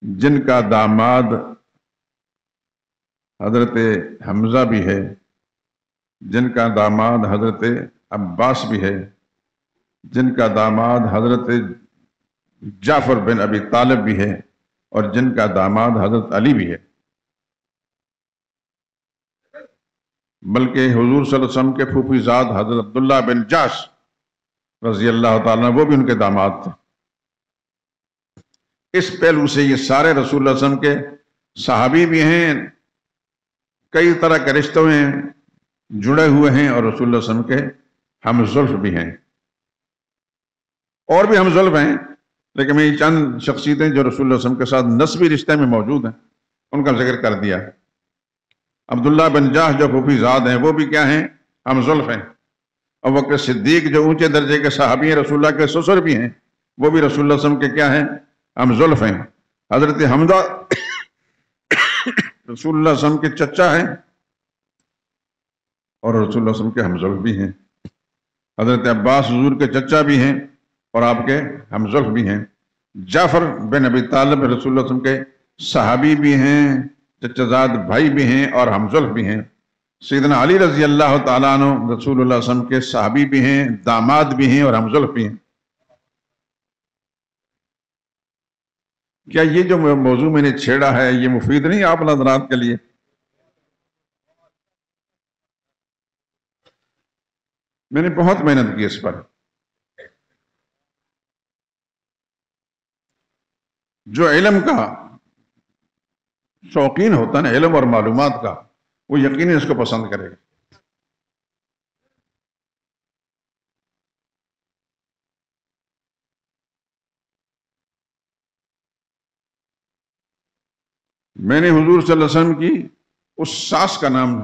جن کا داماد حضرت حمزہ بھی ہے، جن کا داماد حضرت عباس بھی ہے، جن کا داماد حضرت جعفر بن ابی طالب بھی ہے، اور جن کا داماد حضرت علی بھی ہے۔ بلکہ حضور صلی اللہ علیہ وسلم کے پھوپھی زاد حضرت عبداللہ بن جاش رضی اللہ تعالیٰ عنہ، وہ بھی ان کے داماد تھے۔ اس پہلو سے یہ سارے رسول اللہ صلی اللہ علیہ وسلم کے صحابی بھی ہیں، کئی طرح کے رشتوں میں جڑے ہوئے ہیں، اور رسول اللہ صلی اللہ علیہ وسلم کے ہم زلف بھی ہیں، اور بھی ہم زلف ہیں، لیکن میں یہ چند شخصیتیں جو رسول اللہ صلی اللہ علیہ وسلم کے ساتھ نسبی رشتے میں موجود ہیں ان کا ذکر کر دیا۔ عبداللہ بن جاش جو پھوپھی زاد ہیں، وہ بھی کیا ہیں؟ ہم زلف ہیں۔ ابوبکر صدیق جو اونچے درجے کے صحابی ہیں، رسول اللہ کے سسر بھی ہیں، وہ بھی رسول اللہ صلی اللہ علیہ وسلم کے کیا ہیں؟ ہم زلف ہیں۔ حضرت حمزہ رسول اللہ صلی اللہ علیہ وسلم کے چچا ہیں اور رسول اللہ صلی اللہ علیہ وسلم کے ہمزلف بھی ہیں. حضرت عباس حضور کے چچا بھی ہیں اور آپ کے ہمزلف بھی ہیں. جعفر بن ابی طالب رسول اللہ صلی اللہ علیہ وسلم کے صحابی بھی ہیں، چچا زاد بھائی بھی ہیں اور ہمزلف بھی ہیں. سیدنا علی رضی اللہ تعالیٰ عنہ رسول اللہ صلی اللہ علیہ وسلم کے صحابی بھی ہیں، داماد بھی ہیں اور ہمزلف بھی ہیں. کیا یہ جو موضوع میں نے چھیڑا ہے یہ مفید نہیں آپ حضرات کے لیے؟ میں نے بہت محنت کی اس پر. جو علم کا شوقین ہوتا ہے نا، علم اور معلومات کا، وہ یقیناً اس کو پسند کرے گا. میں نے حضور صلی اللہ علیہ وسلم کی اس ساس کا نام،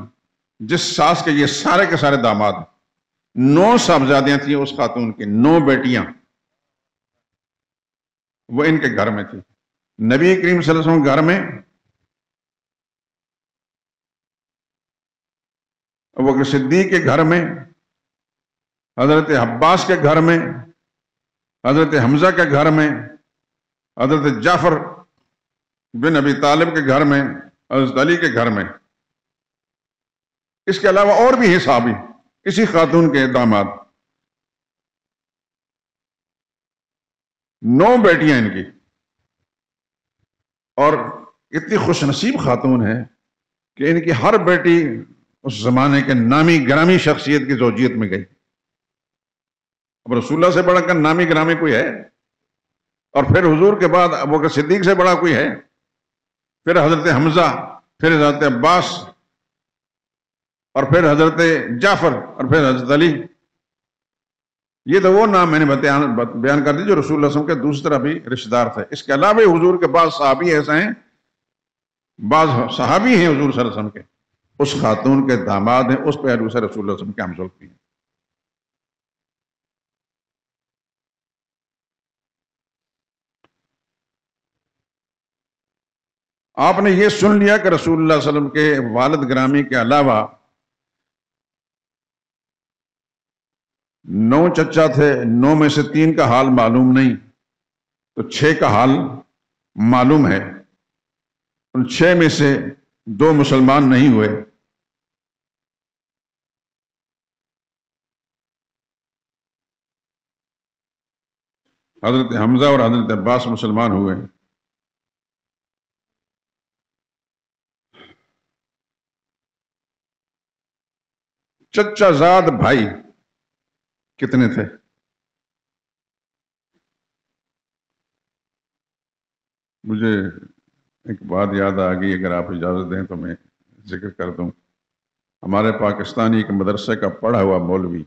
جس ساس کے یہ سارے کے سارے داماد، 9 صاحبزادیاں تھیں اس خاتون کی، 9 بیٹیاں، وہ ان کے گھر میں تھی. نبی کریم صلی اللہ علیہ وسلم گھر میں، ابوبکر صدیق کے گھر میں، حضرت عباس کے گھر میں، حضرت حمزہ کے گھر میں، حضرت جعفر بن ابی طالب کے گھر میں، حضرت علی کے گھر میں. اس کے علاوہ اور بھی ہیں صحابی، اسی خاتون کے داماد. 9 بیٹیاں ان کی، اور اتنی خوش نصیب خاتون ہے کہ ان کی ہر بیٹی اس زمانے کے نامی گرامی شخصیت کی زوجیت میں گئی. اب رسول اللہ سے بڑا کر نامی گرامی کوئی ہے؟ اور پھر حضور کے بعد ابوبکر صدیق سے بڑا کوئی ہے؟ پھر حضرت حمزہ، پھر حضرت عباس، اور پھر حضرت جعفر، اور پھر حضرت علی. یہ تو وہ نام میں نے بیان کر دی جو رسول اللہ صلی اللہ علیہ وسلم کے دوسری طرح بھی رشتہ دار تھے. اس کے علاوہ حضور کے بعض صحابی ایسے ہیں، بعض صحابی ہیں حضور صلی اللہ علیہ وسلم کے، اس خاتون کے داماد ہیں، اس پہ رسول اللہ صلی اللہ علیہ وسلم کے ہمزلف بھی ہیں. آپ نے یہ سن لیا کہ رسول اللہ صلی اللہ علیہ وسلم کے والد گرامی کے علاوہ 9 چچا تھے، 9 میں سے 3 کا حال معلوم نہیں، تو 6 کا حال معلوم ہے. ان 6 میں سے 2 مسلمان نہیں ہوئے. حضرت حمزہ اور حضرت عباس مسلمان ہوئے. چچا زاد بھائی کتنے تھے؟ مجھے ایک بات یاد آ گئی، اگر آپ اجازت دیں تو میں ذکر کر دوں. ہمارے پاکستانی ایک مدرسے کا پڑھا ہوا مولوی،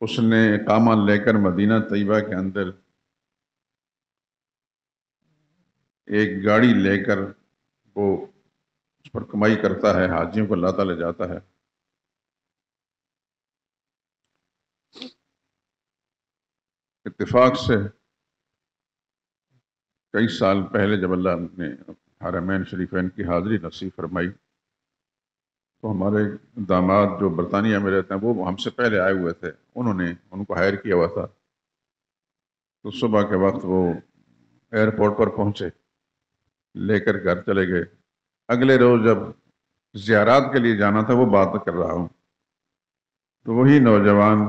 اس نے اقامہ لے کر مدینہ طیبہ کے اندر ایک گاڑی لے کر وہ اس پر کمائی کرتا ہے، حاجیوں کو لاتا لے جاتا ہے. اتفاق سے کئی سال پہلے جب اللہ نے حرمین شریفین کی حاضری نصیب فرمائی تو ہمارے داماد جو برطانیہ میں رہتے ہیں وہ ہم سے پہلے آئے ہوئے تھے، انہوں نے ان کو ہائر کیا ہوا تھا. تو صبح کے وقت وہ ایئرپورٹ پر پہنچے، لے کر گھر چلے گئے. اگلے روز جب زیارات کے لیے جانا تھا، وہ بات کر رہا ہوں، تو وہی نوجوان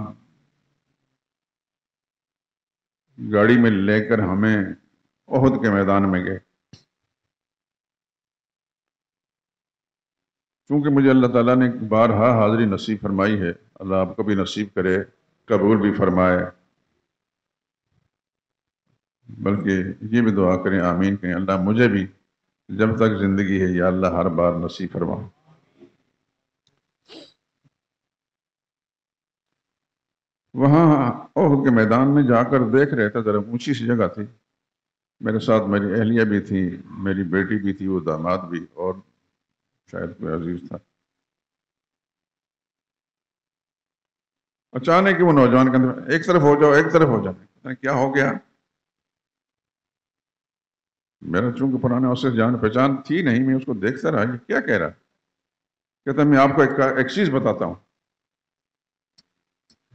گاڑی میں لے کر ہمیں احد کے میدان میں گئے. چونکہ مجھے اللہ تعالیٰ نے بارہا حاضری نصیب فرمائی ہے، اللہ آپ کو بھی نصیب کرے، قبول بھی فرمائے. بلکہ یہ بھی دعا کریں، آمین کریں، اللہ مجھے بھی جب تک زندگی ہے یا اللہ ہر بار نصیب فرما. وہاں احد کے میدان میں جا کر دیکھ رہے تھے، ذرا اونچی سی جگہ تھی. میرے ساتھ میری اہلیہ بھی تھی، میری بیٹی بھی تھی، وہ داماد بھی، اور شاید کوئی عزیز تھا. اچانک وہ نوجوان کے اندر ایک طرف ہو جاؤ، ایک طرف ہو جاؤ. کیا ہو گیا؟ میرا چونکہ پرانے اس سے جان پہچان تھی نہیں، میں اس کو دیکھتا رہا یہ کیا کہہ رہا ہے. کہتا ہے میں آپ کو ایک چیز بتاتا ہوں،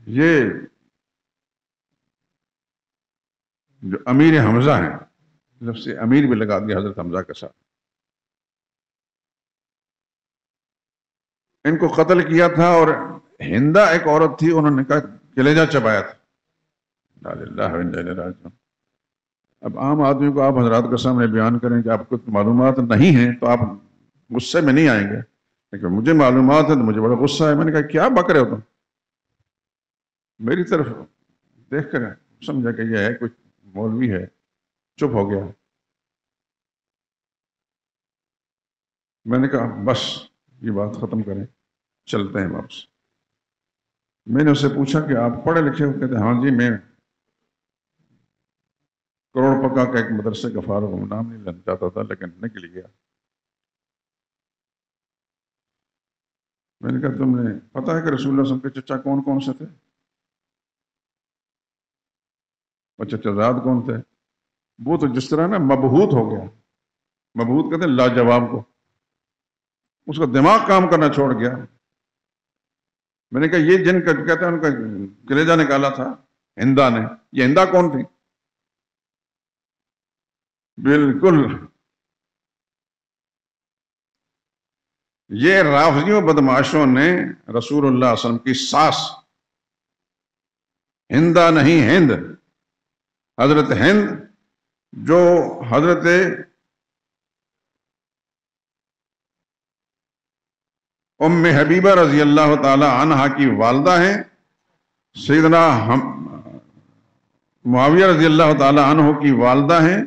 یہ جو امیر حمزہ ہیں، لفظ امیر بھی لگا دیا حضرت حمزہ کے ساتھ، ان کو قتل کیا تھا، اور ہندا ایک عورت تھی، انہوں نے کہا کلیجہ چبایا تھا. لا الہ الا اللہ راجعون. اب عام آدمی کو آپ حضرات کے سامنے بیان کریں کہ آپ کو معلومات نہیں ہیں تو آپ غصے میں نہیں آئیں گے، لیکن مجھے معلومات ہے تو مجھے بڑا غصہ ہے. میں نے کہا کیا بک رہے ہو تم؟ میری طرف دیکھ کر سمجھا کہ یہ ہے کوئی مولوی ہے. چپ ہو گیا. میں نے کہا بس یہ بات ختم کریں، چلتے ہیں واپس. میں نے اس سے پوچھا کہ آپ پڑھے لکھے ہو؟ کہتے ہاں جی میں کروڑ پکا کا ایک مدرسے کا فارغ ہوں، نام نہیں لینا چاہتا تھا لیکن نکل گیا. میں نے کہا تم نے پتا ہے کہ رسول اللہ صلی اللہ علیہ وسلم کے چچا کون کون سے تھے؟ اور چچا زاد کون تھے؟ وہ تو جس طرح نا مبہوت ہو گیا. مبہوت کہتے ہیں لاجواب کو. اس کا دماغ کام کرنا چھوڑ گیا. میں نے کہا یہ جن کا کہتے ہیں ان کا کلیجہ نکالا تھا ہندا نے، یہ ہندا کون تھی؟ بالکل یہ رافضیوں بدماشوں نے رسول اللہ صلی اللہ علیہ وسلم کی ساس، ہندا نہیں ہند، حضرت ہند جو حضرت ام حبیبہ رضی اللہ تعالی عنہا کی والدہ ہیں، سیدنا معاویہ رضی اللہ تعالی عنہ کی والدہ ہیں،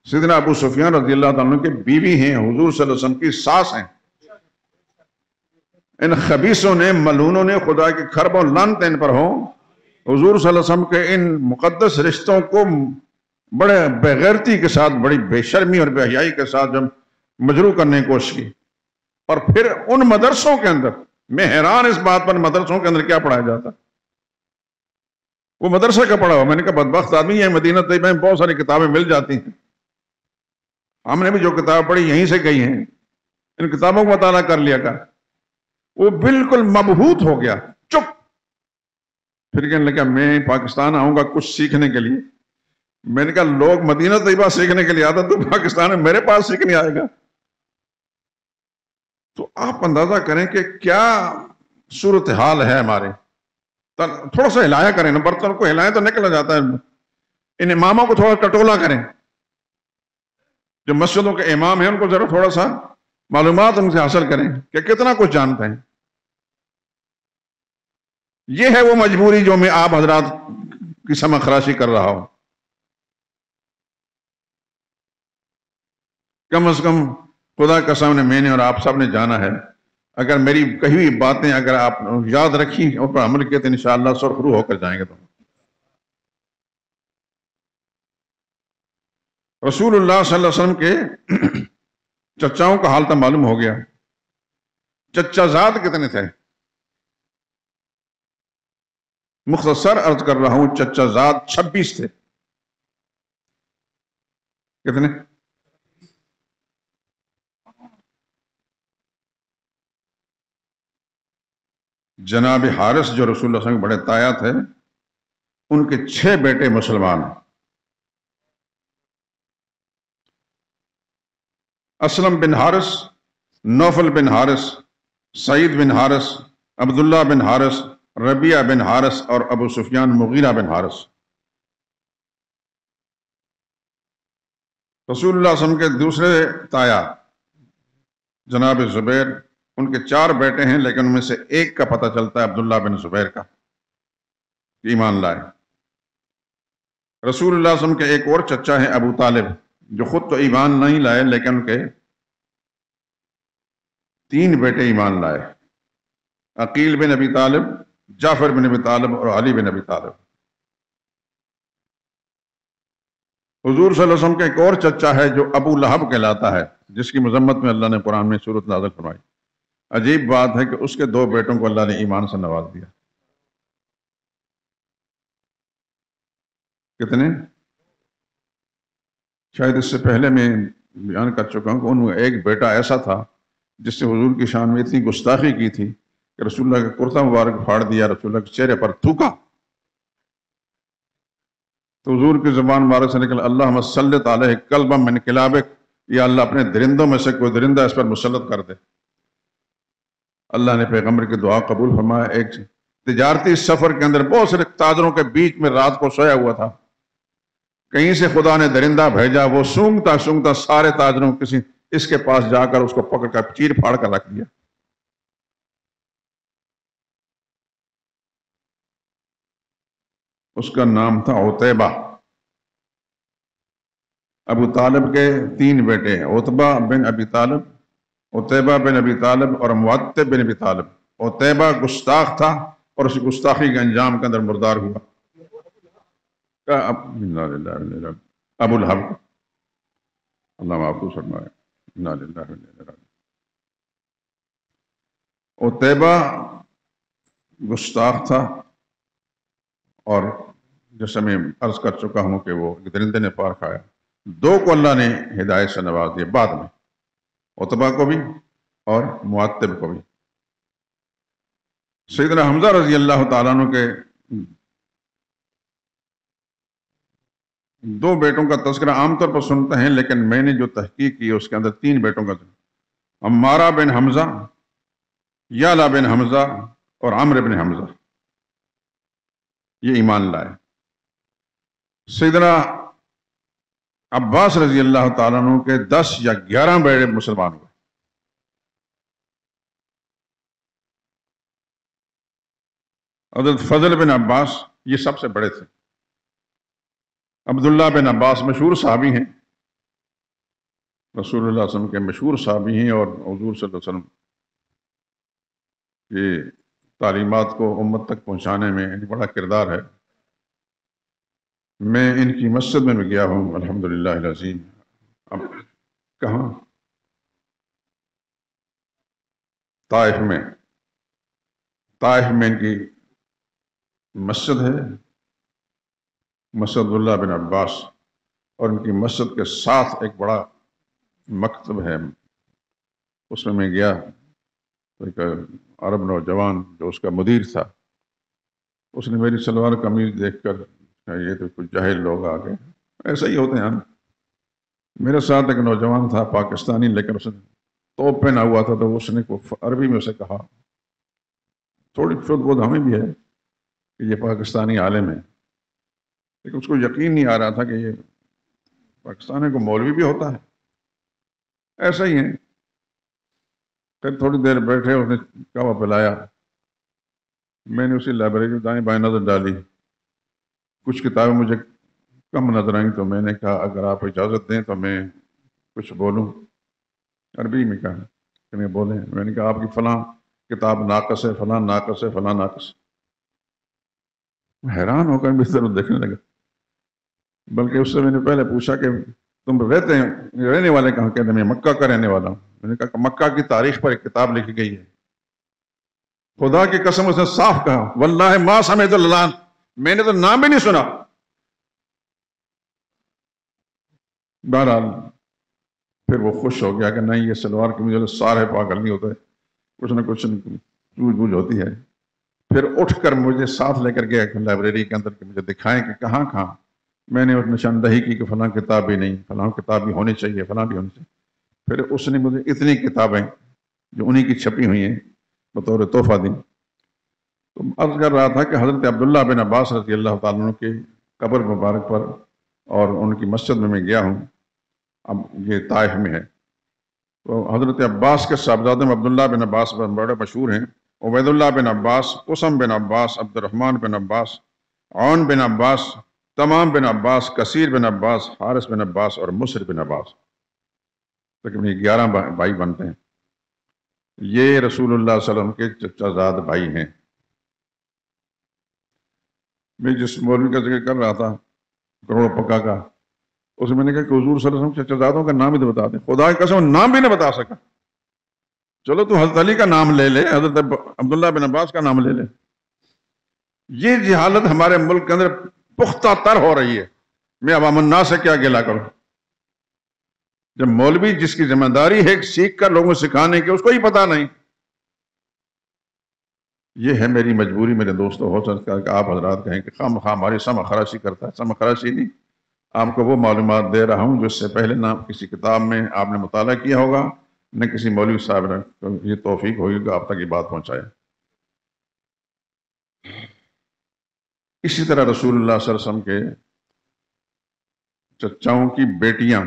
سیدنا ابو سفیان رضی اللہ تعالیٰ عنہ کی بیوی ہیں، حضور صلی اللہ علیہ وسلم کی ساس ہیں. ان خبیثوں نے، ملعونوں نے، خدا کی کھرب و لعنت ان پر ہو، حضور صلی اللہ علیہ وسلم کے ان مقدس رشتوں کو بڑے بغیرتی کے ساتھ، بڑی بے شرمی اور بے حیائی کے ساتھ جب مجروح کرنے کی کوشش کی. اور پھر ان مدرسوں کے اندر میں حیران اس بات پر، مدرسوں کے اندر کیا پڑھایا جاتا؟ وہ مدرسہ کا پڑھا ہوا. میں نے کہا بدبخت آدمی ہے، مدینہ طیبہ میں بہت ساری کتابیں مل جاتی ہیں، ہم نے بھی جو کتاب پڑھی یہیں سے گئی ہیں، ان کتابوں کو مطالعہ کر لیا کر. وہ بالکل مبہوت ہو گیا، چپ. پھر کہنے لگا میں پاکستان آؤں گا کچھ سیکھنے کے لیے. میں نے کہا لوگ مدینہ طیبہ سیکھنے کے لیے آتا، تو پاکستان میں میرے پاس سیکھنے آئے گا؟ تو آپ اندازہ کریں کہ کیا صورتحال ہے ہمارے. تھوڑا سا ہلایا کریں نا، برتن کو ہلائیں تو نکل جاتا ہے. ان اماموں کو تھوڑا ٹٹولا کریں، جو مسجدوں کے امام ہیں ان کو ذرا تھوڑا سا معلومات ان سے حاصل کریں کہ کتنا کچھ جانتے ہیں. یہ ہے وہ مجبوری جو میں آپ حضرات کی سمع خراشی کر رہا ہوں. کم از کم خدا کا سامنے میں نے اور آپ سب نے جانا ہے. اگر میری کہی ہوئی باتیں اگر آپ یاد رکھی اور پر عمل کیے تو انشاءاللہ سرخرو ہو کر جائیں گے. تو رسول اللہ صلی اللہ علیہ وسلم کے چچاؤں کا حال تو معلوم ہو گیا. چچا زاد کتنے تھے؟ مختصر عرض کر رہا ہوں، چچا زاد 26 تھے. کتنے؟ جناب حارث جو رسول اللہ صلی اللہ علیہ وسلم کے بڑے تایا تھے، ان کے 6 بیٹے مسلمان ہیں. اسلم بن حارث، نوفل بن حارث، سعید بن حارث، عبداللہ بن حارث، ربیعہ بن حارث اور ابو سفیان مغیرہ بن حارث. رسول اللہ صلی اللہ علیہ وسلم کے دوسرے تایا جناب زبیر، ان کے 4 بیٹے ہیں، لیکن ان میں سے ایک کا پتہ چلتا ہے عبداللہ بن زبیر کا، ایمان لائے. رسول اللہ صلی اللہ علیہ وسلم کے ایک اور چچا ہیں ابو طالب، جو خود تو ایمان نہیں لائے لیکن ان کے 3 بیٹے ایمان لائے، عقیل بن ابی طالب، جعفر بن ابی طالب اور علی بن ابی طالب. حضور صلی اللہ علیہ وسلم کا ایک اور چچا ہے جو ابو لہب کہلاتا ہے، جس کی مذمت میں اللہ نے قرآن میں سورۃ نازل فرمائی. عجیب بات ہے کہ اس کے 2 بیٹوں کو اللہ نے ایمان سے نواز دیا. کتنے؟ شاید اس سے پہلے میں بیان کر چکا ہوں کہ ان میں ایک بیٹا ایسا تھا جس سے حضور کی شان میں اتنی گستاخی کی تھی کہ رسول اللہ کا کرتا مبارک پھاڑ دیا، رسول اللہ کے چہرے پر تھوکا تو حضور کی زبان مبارک سے نکل اللہم سلط علیہ کلبا من کلابک، یا اللہ اپنے درندوں میں سے کوئی درندہ اس پر مسلط کر دے۔ اللہ نے پیغمبر کی دعا قبول فرمایا۔ ایک تجارتی سفر کے اندر بہت سے تاجروں کے بیچ میں رات کو سویا ہوا تھا، کہیں سے خدا نے درندہ بھیجا، وہ سونگتا سونگتا سارے تاجروں کسی اس کے پاس جا کر اس کو پکڑ کر چیر پھاڑ کر رکھ دیا۔ اس کا نام تھا عتیبہ۔ ابو طالب کے 3 بیٹے ہیں، عتبہ بن ابی طالب، عتیبہ بن ابی طالب اور معتب بن ابی طالب۔ عتیبہ گستاخ تھا اور اس گستاخی کے انجام کے اندر مردار ہوا۔ ابو لہب، اللہ محفوظ فرمائے، انا للہ و انا الیہ راجعون۔ عتیبہ گستاخ تھا، اور جیسے میں عرض کر چکا ہوں کہ وہ درندے نے پار کھایا۔ 2 کو اللہ نے ہدایت سے نواز دیا بعد میں، عتبہ کو بھی اور معتب کو بھی۔ سیدنا حمزہ رضی اللہ تعالیٰ عنہ کے 2 بیٹوں کا تذکرہ عام طور پر سنتے ہیں، لیکن میں نے جو تحقیق کی اس کے اندر 3 بیٹوں کا ذکر، عمارہ بن حمزہ، یعلا بن حمزہ اور عمرو بن حمزہ، یہ ایمان لائے۔ سیدنا عباس رضی اللہ تعالیٰ عنہ کے 10 یا 11 بیٹے مسلمان ہوئے۔ حضرت فضل بن عباس یہ سب سے بڑے تھے۔ عبداللہ بن عباس مشہور صحابی ہیں، رسول اللہ صلی اللہ علیہ وسلم کے مشہور صحابی ہیں، اور حضور صلی اللہ علیہ وسلم کی تعلیمات کو امت تک پہنچانے میں بڑا کردار ہے۔ میں ان کی مسجد میں بھی گیا ہوں الحمدللہ العظیم۔ اب کہاں؟ طائف میں ان کی مسجد ہے، مسجد عبداللہ بن عباس، اور ان کی مسجد کے ساتھ ایک بڑا مکتب ہے، اس میں گیا تو ایک عرب نوجوان جو اس کا مدیر تھا، اس نے میری شلوار قمیض دیکھ کر یہ تو کچھ جاہل لوگ آ گئے، ایسا ہی ہوتے ہیں۔ میرے ساتھ ایک نوجوان تھا پاکستانی، لیکن اس نے توپ پہنا ہوا تھا، تو اس نے عربی میں اسے کہا، تھوڑی شد بود ہمیں بھی ہے کہ یہ پاکستانی عالم ہے، لیکن اس کو یقین نہیں آ رہا تھا کہ یہ پاکستانی کو مولوی بھی ہوتا ہے، ایسا ہی ہے۔ پھر تھوڑی دیر بیٹھے، اس نے کعوہ پلایا، میں نے اسی لائبریری دائیں بائیں نظر ڈالی، کچھ کتابیں مجھے کم نظر آئیں، تو میں نے کہا اگر آپ اجازت دیں تو میں کچھ بولوں۔ عربی میں کہا کہ میں بولیں۔ میں نے کہا آپ کی فلاں کتاب ناقص ہے، فلاں ناقص ہے، فلاں ناقص ہے۔ حیران ہو کر میں اس طرف دیکھنے لگا، بلکہ اس سے میں نے پہلے پوچھا کہ تم رہنے والے کہاں؟ کہتے میں مکہ کا رہنے والا ہوں۔ میں نے کہا کہ مکہ کی تاریخ پر ایک کتاب لکھی گئی ہے، خدا کی قسم اس نے صاف کہا واللہ ما سمعت اللعان، میں نے تو نام بھی نہیں سنا۔ بہرحال پھر وہ خوش ہو گیا کہ نہیں، یہ سلوار کی مجھے سارے پاگل نہیں ہوتے، کچھ نہ کچھ سوجھ بوجھ ہوتی ہے۔ پھر اٹھ کر مجھے ساتھ لے کر گیا لائبریری کے اندر کہ مجھے دکھائیں کہ کہاں کہاں۔ میں نے اس نشاندہی کی کہ فلاں کتاب بھی نہیں، فلاں کتاب بھی ہونی چاہیے، فلاں بھی ہونی چاہیے۔ پھر اس نے مجھے اتنی کتابیں جو انہی کی چھپی ہوئی ہیں بطور تحفہ دی۔ تو عرض کر رہا تھا کہ حضرت عبداللہ بن عباس رضی اللہ تعالیٰ عنہ کی قبر مبارک پر اور ان کی مسجد میں گیا ہوں، اب یہ طائف میں ہے۔ تو حضرت عباس کے صاحبزادے میں عبداللہ بن عباس بڑے مشہور ہیں، عبید اللہ بن عباس، قسم بن عباس، عبد الرحمن بن عباس، عون بن عباس، تمام بن عباس، کثیر بن عباس، حارث بن عباس اور مصر بن عباس، تقریباً 11 بھائی بنتے ہیں۔ یہ رسول اللہ صلی اللہ علیہ وسلم کے چچا زاد بھائی ہیں۔ میں جس مولوی کا ذکر کر رہا تھا کروڑ پکا کا، اس میں نے کہا کہ حضور صلی اللہ علیہ وسلم چچا زادوں کا نام ہی تو بتا دیں۔ خدا کی قسم نام بھی نہ بتا سکا۔ چلو تو حضرت علی کا نام لے لے، حضرت عبداللہ بن عباس کا نام لے لے۔ یہ جہالت ہمارے ملک کے اندر پختہ تر ہو رہی ہے۔ میں عوام الناس سے کیا گلہ کروں؟ جب مولوی جس کی ذمہ داری ہے سیکھ کر لوگوں کو سکھانے کی، اس کو ہی پتہ نہیں. یہ ہے میری مجبوری میرے دوستوں. ہو سکتا ہے کہ آپ حضرات کہیں کہ خواہ مخواہ ہماری سم خراشی کرتا ہے. سم خراشی نہیں، آپ کو وہ معلومات دے رہا ہوں جو اس سے پہلے نہ کسی کتاب میں آپ نے مطالعہ کیا ہوگا، نہ کسی مولوی صاحب نے یہ توفیق ہوگی کہ آپ تک یہ بات پہنچائے. اسی طرح رسول اللہ صلی اللہ علیہ وسلم کے چچاؤں کی بیٹیاں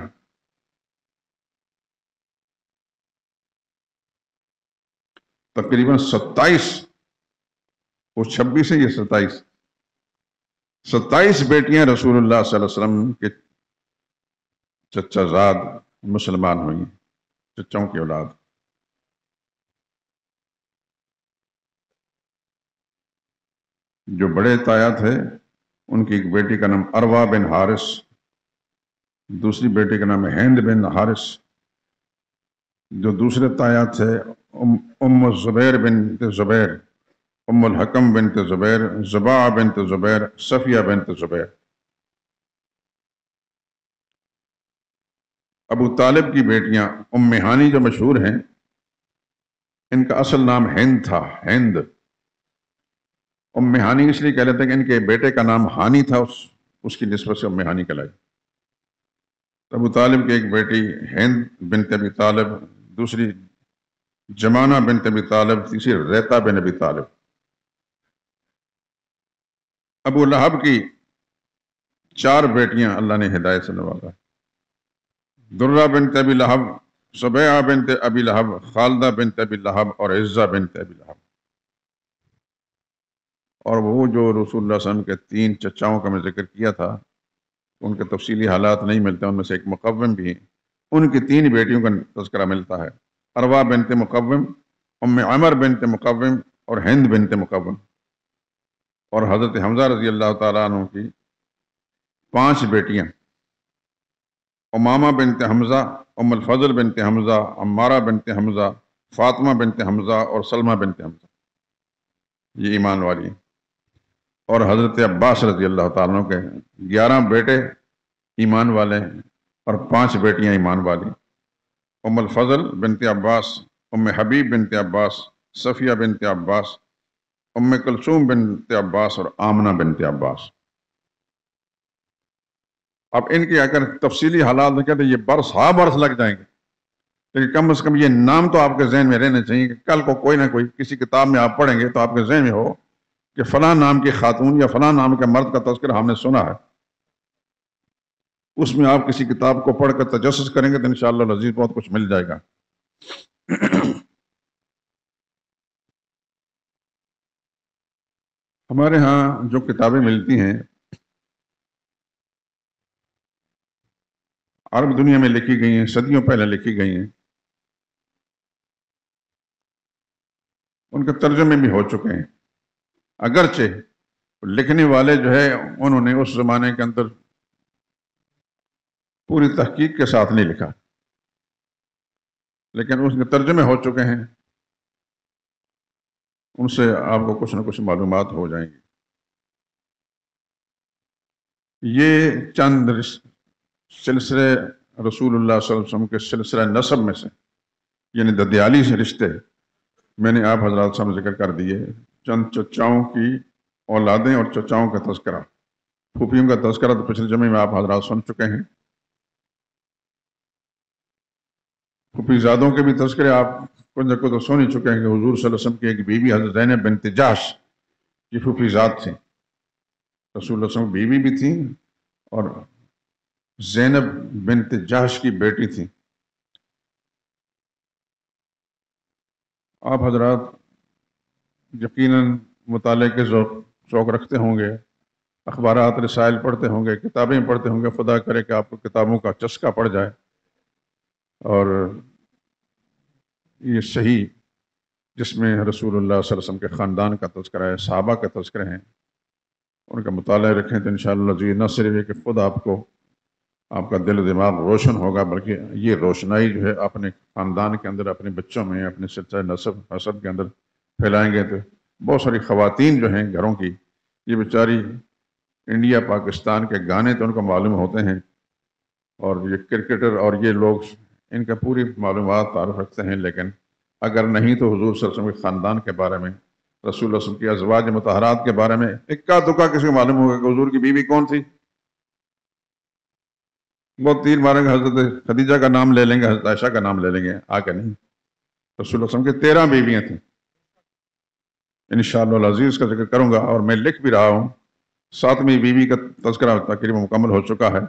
تقریباً 27، وہ 26 ہے، یہ 27 بیٹیاں رسول اللہ صلی اللہ علیہ وسلم کے چچا زاد مسلمان ہوئی، چچاؤں کی اولاد. جو بڑے تایا تھے ان کی ایک بیٹی کا نام اروا بن حارث، دوسری بیٹی کا نام ہے ہند بن حارث. جو دوسرے تایا تھے ام زبیر بنت زبیر، ام الحکم بنت زبیر، زبا بنت زبیر، صفیہ بنت زبیر. ابو طالب کی بیٹیاں ام ہانی جو مشہور ہیں، ان کا اصل نام ہند تھا، ہند. ام ہانی اس لیے کہہ لیتے ہیں کہ ان کے بیٹے کا نام ہانی تھا، اس کی نسبت سے ام ہانی کہلائی. ابو طالب کی ایک بیٹی ہند بنت ابی طالب، دوسری جمانہ بنت ابی طالب، تیسری ریتا بن ابی طالب. ابو لہب کی 4 بیٹیاں اللہ نے ہدایت سے نوازا: درہ بنت ابی لہب، سبیعہ بنت ابی لہب، خالدہ بنت ابی لہب اور عزہ بنت ابی لہب. اور وہ جو رسول اللہ صلی اللہ علیہ وسلم کے 3 چچاؤں کا میں ذکر کیا تھا، ان کے تفصیلی حالات نہیں ملتے، ان میں سے ایک مقوم بھی ہیں. ان کی 3 بیٹیوں کا تذکرہ ملتا ہے: اروا بنت مقوم، ام عمر بنت مقوم اور ہند بنت مقوم. اور حضرت حمزہ رضی اللہ تعالیٰ عنہ کی 5 بیٹیاں: امامہ بنت حمزہ، ام الفضل بنت حمزہ، عمارہ بنت حمزہ، فاطمہ بنت حمزہ اور سلمہ بنت حمزہ. یہ ایمان والی. اور حضرت عباس رضی اللہ تعالیٰ عنہ کے 11 بیٹے ایمان والے اور 5 بیٹیاں ایمان والی: ام الفضل بنت عباس، ام حبیب بنت عباس، صفیہ بنت عباس، ام کلثوم بنت عباس اور آمنہ بنت عباس. اب ان کے اگر تفصیلی حالات میں کہتے ہیں یہ برس برس لگ جائیں گے، لیکن کم از کم یہ نام تو آپ کے ذہن میں رہنے چاہیے کہ کل کو کوئی نہ کوئی کسی کتاب میں آپ پڑھیں گے تو آپ کے ذہن میں ہو کہ فلاں نام کی خاتون یا فلاں نام کے مرد کا تذکرہ ہم نے سنا ہے. اس میں آپ کسی کتاب کو پڑھ کر تجسس کریں گے تو انشاءاللہ العزیز بہت کچھ مل جائے گا. ہمارے ہاں جو کتابیں ملتی ہیں عرب دنیا میں لکھی گئی ہیں، صدیوں پہلے لکھی گئی ہیں، ان کے ترجمے بھی ہو چکے ہیں. اگرچہ لکھنے والے جو ہے انہوں نے اس زمانے کے اندر پوری تحقیق کے ساتھ نہیں لکھا، لیکن اس کے ترجمے ہو چکے ہیں، ان سے آپ کو کچھ نہ کچھ معلومات ہو جائیں گی. یہ چند سلسلے رسول اللہ صلی اللہ علیہ وسلم کے سلسلہ نسب میں سے، یعنی ددیالی سے رشتے میں نے آپ حضرات سامنے ذکر کر دیے. چند چچاؤں کی اولادیں اور چچاؤں کا تذکرہ. پھوپھیوں کا تذکرہ تو پچھلے جمعے میں آپ حضرات سن چکے ہیں. پھوپھی زادوں کے بھی تذکرے آپ کچھ نہ کچھ تو سن ہی چکے ہیں کہ حضور صلی اللہ علیہ وسلم کی ایک بیوی حضرت زینب بنت جحش کی پھوپھی زاد تھیں، رسول اللہ صلی اللہ علیہ وسلم بیوی بھی تھیں اور زینب بنت جحش کی بیٹی تھیں. آپ حضرات یقیناً مطالعے کے شوق رکھتے ہوں گے، اخبارات رسائل پڑھتے ہوں گے، کتابیں پڑھتے ہوں گے. خدا کرے کہ آپ کو کتابوں کا چسکا پڑ جائے اور یہ صحیح جس میں رسول اللہ صلی اللہ علیہ وسلم کے خاندان کا تذکرہ ہے، صحابہ کا تذکرہ ہیں، ان کا مطالعہ رکھیں تو انشاءاللہ جی نہ صرف یہ کہ خود آپ کو آپ کا دل و دماغ روشن ہوگا، بلکہ یہ روشنائی جو ہے اپنے خاندان کے اندر، اپنے بچوں میں، اپنے سلسلہ نسب حسب کے اندر پھیلائیں گے. تو بہت ساری خواتین جو ہیں گھروں کی، یہ بیچاری انڈیا پاکستان کے گانے تو ان کو معلوم ہوتے ہیں، اور یہ کرکٹر اور یہ لوگ ان کا پوری معلومات تعارف رکھتے ہیں، لیکن اگر نہیں تو حضور صلی اللہ علیہ وسلم کے خاندان کے بارے میں، رسول اللہ صلی اللہ علیہ وسلم کی ازواج مطہرات کے بارے میں اکا دکا کسی کو معلوم ہوگا کہ حضور کی بیوی کون تھی؟ وہ تیر ماریں گے، حضرت خدیجہ کا نام لے لیں گے، حضرت عائشہ کا نام لے لیں گے، آگے نہیں۔ رسول اللہ صلی اللہ علیہ وسلم کی 13 بیویاں تھیں۔ انشاءاللہ العزیز کا ذکر کروں گا، اور میں لکھ بھی رہا ہوں۔ 7ویں بیوی کا تذکرہ تقریباً مکمل ہو چکا ہے،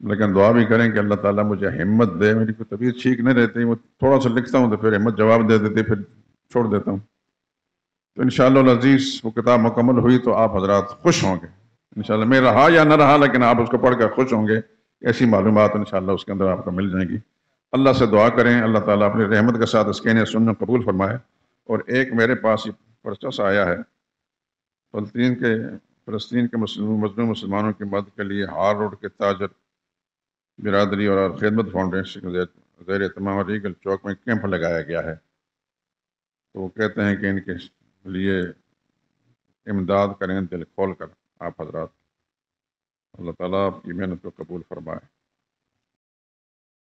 لیکن دعا بھی کریں کہ اللہ تعالیٰ مجھے ہمت دے۔ میری کوئی طبیعت ٹھیک نہیں رہتی، وہ تھوڑا سا لکھتا ہوں تو پھر ہمت جواب دے دیتی، پھر چھوڑ دیتا ہوں۔ تو انشاءاللہ العزیز وہ کتاب مکمل ہوئی تو آپ حضرات خوش ہوں گے انشاءاللہ۔ میں رہا یا نہ رہا، لیکن آپ اس کو پڑھ کر خوش ہوں گے۔ ایسی معلومات انشاءاللہ اس کے اندر آپ کو مل جائیں گی۔ اللہ سے دعا کریں اللہ تعالیٰ اپنی رحمت کے ساتھ اس کے سننا قبول فرمائے۔ اور ایک میرے پاس یہ پرچہ سا آیا ہے، فلسطین کے مظلوم مسلمانوں کی مدد کے لیے ہار روڈ کے تاجر برادری اور خدمت فاؤنڈیشن کے زیر اہتمام ریگل چوک میں کیمپ لگایا گیا ہے۔ تو وہ کہتے ہیں کہ ان کے لیے امداد کریں دل کھول کر آپ حضرات۔ اللہ تعالیٰ آپ کی محنت کو قبول فرمائے۔